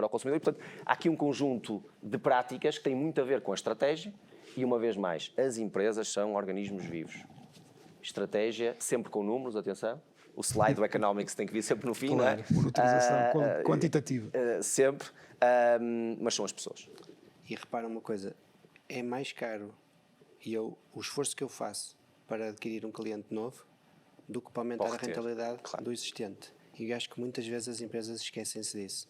o consumidor. E, portanto, há aqui um conjunto de práticas que tem muito a ver com a estratégia. E, uma vez mais, as empresas são organismos vivos. Estratégia, sempre com números, atenção. O slide do economics tem que vir sempre no fim, claro, não é? Monitorização quantitativa. Sempre, mas são as pessoas. E repara uma coisa, é mais caro o esforço que eu faço para adquirir um cliente novo do que para aumentar a rentabilidade do existente. E eu acho que muitas vezes as empresas esquecem-se disso.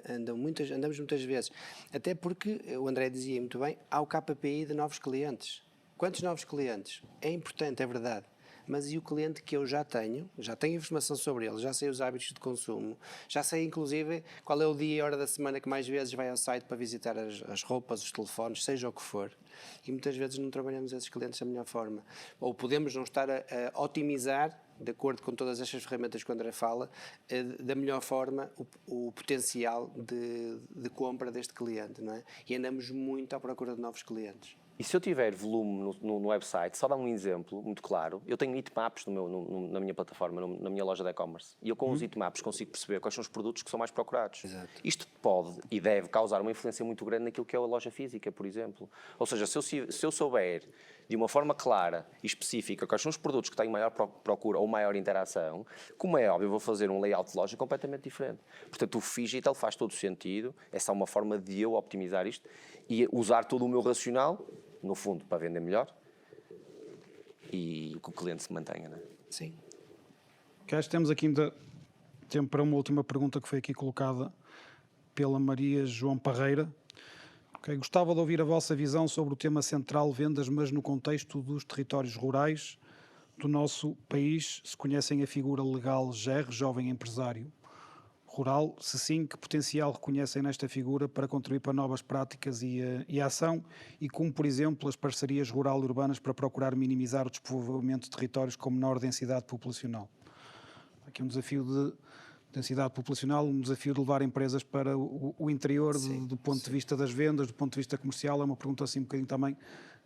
Andamos muitas vezes, até porque o André dizia muito bem, há o KPI de novos clientes. Quantos novos clientes? É importante, é verdade, mas e o cliente que eu já tenho informação sobre ele, já sei os hábitos de consumo, já sei inclusive qual é o dia e hora da semana que mais vezes vai ao site para visitar as roupas, os telefones, seja o que for, e muitas vezes não trabalhamos esses clientes da melhor forma, ou podemos não estar a otimizar, de acordo com todas estas ferramentas que o André fala, da melhor forma o potencial de compra deste cliente, não é? E andamos muito à procura de novos clientes. E se eu tiver volume no website, só dar um exemplo muito claro, eu tenho heatmaps na minha plataforma, na minha loja de e-commerce, e eu com os heatmaps consigo perceber quais são os produtos que são mais procurados. Exato. Isto pode e deve causar uma influência muito grande naquilo que é a loja física, por exemplo. Ou seja, se eu souber de uma forma clara e específica quais são os produtos que têm maior procura ou maior interação, como é óbvio, eu vou fazer um layout de loja completamente diferente. Portanto, o Figital faz todo o sentido, é só uma forma de eu optimizar isto e usar todo o meu racional, no fundo, para vender melhor e que o cliente se mantenha, não é? Sim. Okay, temos aqui ainda tempo para uma última pergunta que foi aqui colocada pela Maria João Parreira. Okay, gostava de ouvir a vossa visão sobre o tema central vendas, mas no contexto dos territórios rurais do nosso país. Se conhecem a figura legal GER, Jovem Empresário Rural, se sim, que potencial reconhecem nesta figura para contribuir para novas práticas e ação, e como, por exemplo, as parcerias rural e urbanas para procurar minimizar o despovoamento de territórios com menor densidade populacional. Aqui um desafio de densidade populacional, um desafio de levar empresas para o interior do ponto de vista das vendas, do ponto de vista comercial. É uma pergunta assim um bocadinho também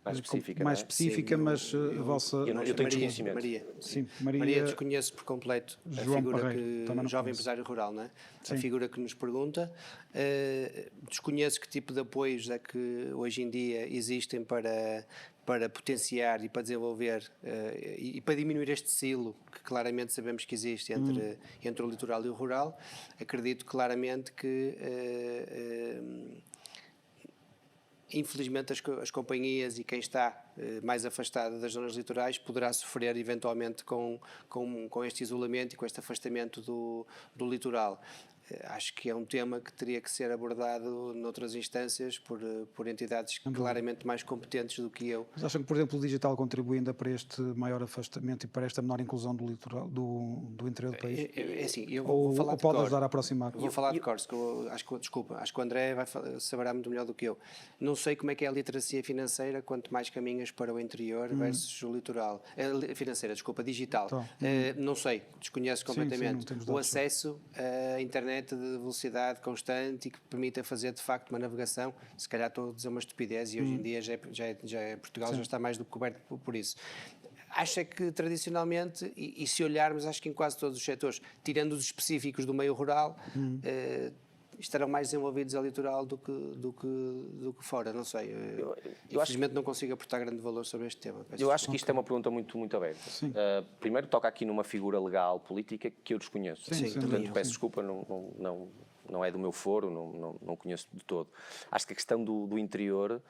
Mais específica, mais não é? específica, Sim, mas a vossa... Eu tenho Maria, desconhecimento. Maria. Sim, Maria Maria... desconheço por completo a João figura Parreiro, também que não jovem conheço. empresário rural, não é? Sim. A figura que nos pergunta. Desconheço que tipo de apoios é que hoje em dia existem para potenciar e para desenvolver e para diminuir este silo que claramente sabemos que existe entre o litoral e o rural. Acredito claramente que infelizmente as companhias e quem está mais afastado das zonas litorais poderá sofrer eventualmente com este isolamento e com este afastamento do litoral. Acho que é um tema que teria que ser abordado noutras instâncias por entidades claramente mais competentes do que eu. Mas acham que, por exemplo, o digital contribui ainda para este maior afastamento e para esta menor inclusão do litoral, do interior do país? É assim, eu Ou vou falar ou de pode cor. ajudar a aproximar? Vou falar de cores, que acho que o André saberá muito melhor do que eu. Não sei como é que é a literacia financeira, quanto mais caminhas para o interior versus o litoral. Financeira, desculpa, digital. Então, Não sei, desconheço não completamente. temos O dados sobre. acesso à internet de velocidade constante e que permita fazer de facto uma navegação, se calhar estou a dizer uma estupidez e hoje em dia Portugal já está mais do que coberto por isso. Acho que tradicionalmente, e se olharmos, acho que em quase todos os setores, tirando os específicos do meio rural, estarão mais desenvolvidos a litoral do que fora, não sei. Infelizmente não consigo aportar grande valor sobre este tema. Eu acho que isto é uma pergunta muito, muito aberta. Primeiro toca aqui numa figura legal, política, que eu desconheço. Sim, Portanto, peço desculpa, não é do meu foro, não conheço de todo. Acho que a questão do interior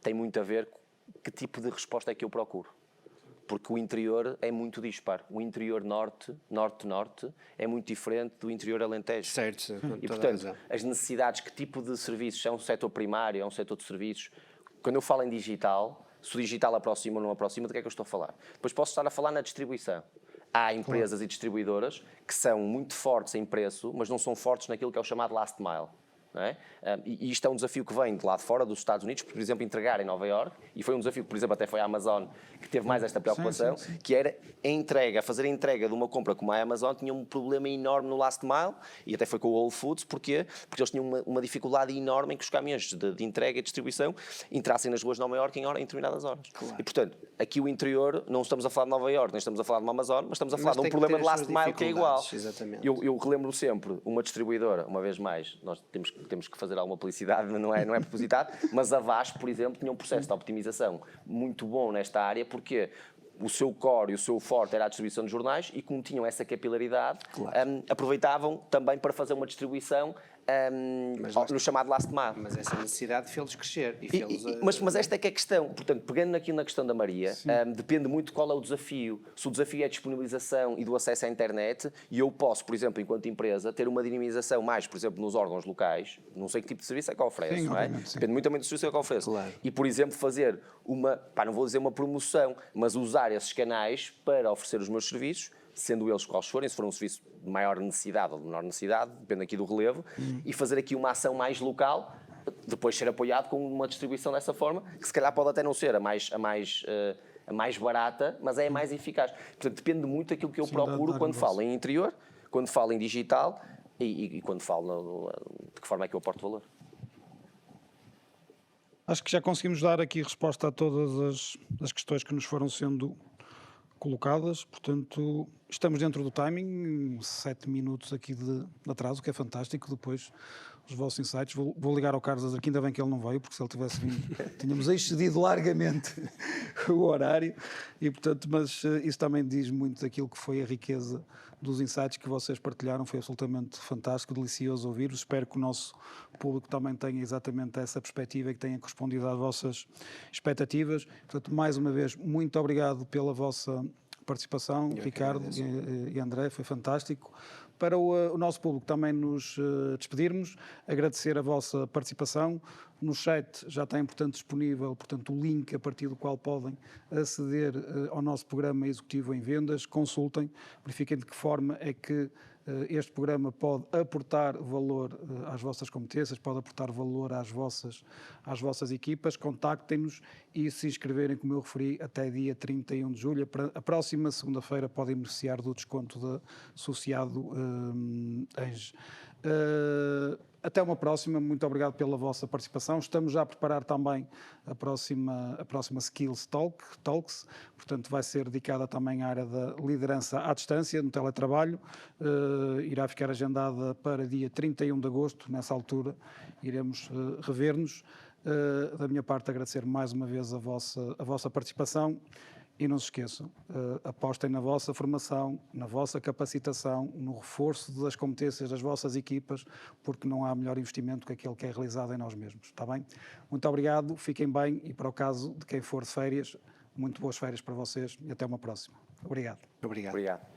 tem muito a ver com que tipo de resposta é que eu procuro. Porque o interior é muito disparo. O interior norte-norte, é muito diferente do interior alentejo. Certo, com E, toda a portanto, razão. as necessidades, que tipo de serviços, é um setor primário, é um setor de serviços. Quando eu falo em digital, se o digital aproxima ou não aproxima, do que é que eu estou a falar? Depois posso estar a falar na distribuição. Há empresas e distribuidoras que são muito fortes em preço, mas não são fortes naquilo que é o chamado last mile. Não é? E isto é um desafio que vem de lá de fora, dos Estados Unidos, por exemplo, entregar em Nova Iorque, e foi um desafio que, por exemplo, até foi a Amazon que teve mais esta preocupação, que era fazer a entrega de uma compra como a Amazon tinha um problema enorme no last mile, e até foi com o Whole Foods, porquê? Porque eles tinham uma dificuldade enorme em que os caminhões de entrega e distribuição entrassem nas ruas de Nova Iorque em determinadas horas. Claro. E, portanto, aqui o interior, não estamos a falar de Nova Iorque, nem estamos a falar de uma Amazon, mas estamos a falar de um problema de last mile que é igual. Exatamente. Eu relembro sempre uma distribuidora, uma vez mais, nós temos que fazer alguma publicidade, não é propositado, mas a Vasco, por exemplo, tinha um processo de optimização muito bom nesta área, porque o seu core e o seu forte era a distribuição de jornais e como tinham essa capilaridade, aproveitavam também para fazer uma distribuição no chamado last mile. Mas essa necessidade fez-los crescer. Mas esta é que é a questão. Portanto, pegando aqui na questão da Maria, depende muito de qual é o desafio. Se o desafio é a disponibilização e do acesso à internet, e eu posso, por exemplo, enquanto empresa, ter uma dinamização mais, por exemplo, nos órgãos locais, não sei que tipo de serviço é que oferece, não é? Depende muito também do serviço que oferece. Claro. E, por exemplo, fazer não vou dizer uma promoção, mas usar esses canais para oferecer os meus serviços, sendo eles quais forem, se for um serviço de maior necessidade ou de menor necessidade, depende aqui do relevo, e fazer aqui uma ação mais local, depois ser apoiado com uma distribuição dessa forma, que se calhar pode até não ser a mais barata, mas é a mais eficaz. Portanto, depende muito daquilo que eu procuro quando falo em interior, quando falo em digital e quando falo de que forma é que eu aporto valor. Acho que já conseguimos dar aqui resposta a todas as questões que nos foram sendo colocadas, portanto, estamos dentro do timing, 7 minutos aqui de atraso, que é fantástico. Depois, os vossos insights, vou ligar ao Carlos Azer, que ainda bem que ele não veio, porque se ele tivesse vindo, tínhamos excedido largamente o horário, e portanto, mas isso também diz muito daquilo que foi a riqueza dos insights que vocês partilharam. Foi absolutamente fantástico, delicioso ouvir-vos. Espero que o nosso público também tenha exatamente essa perspectiva e que tenha correspondido às vossas expectativas. Portanto, mais uma vez, muito obrigado pela vossa participação, Ricardo e André, foi fantástico. Para o nosso público também nos despedirmos, agradecer a vossa participação. No chat já está, portanto, disponível, portanto, o link a partir do qual podem aceder ao nosso programa executivo em vendas. Consultem, verifiquem de que forma é que este programa pode aportar valor às vossas competências, pode aportar valor às vossas equipas. Contactem-nos e se inscreverem, como eu referi, até dia 31 de julho. A próxima segunda-feira podem beneficiar do desconto associado Até uma próxima, muito obrigado pela vossa participação. Estamos já a preparar também a próxima Skills Talks, portanto vai ser dedicada também à área da liderança à distância, no teletrabalho. Irá ficar agendada para dia 31 de agosto, nessa altura iremos rever-nos. Da minha parte, agradecer mais uma vez a vossa participação. E não se esqueçam, apostem na vossa formação, na vossa capacitação, no reforço das competências das vossas equipas, porque não há melhor investimento que aquele que é realizado em nós mesmos, está bem? Muito obrigado, fiquem bem e para o caso de quem for de férias, muito boas férias para vocês e até uma próxima. Obrigado. Obrigado. Obrigado.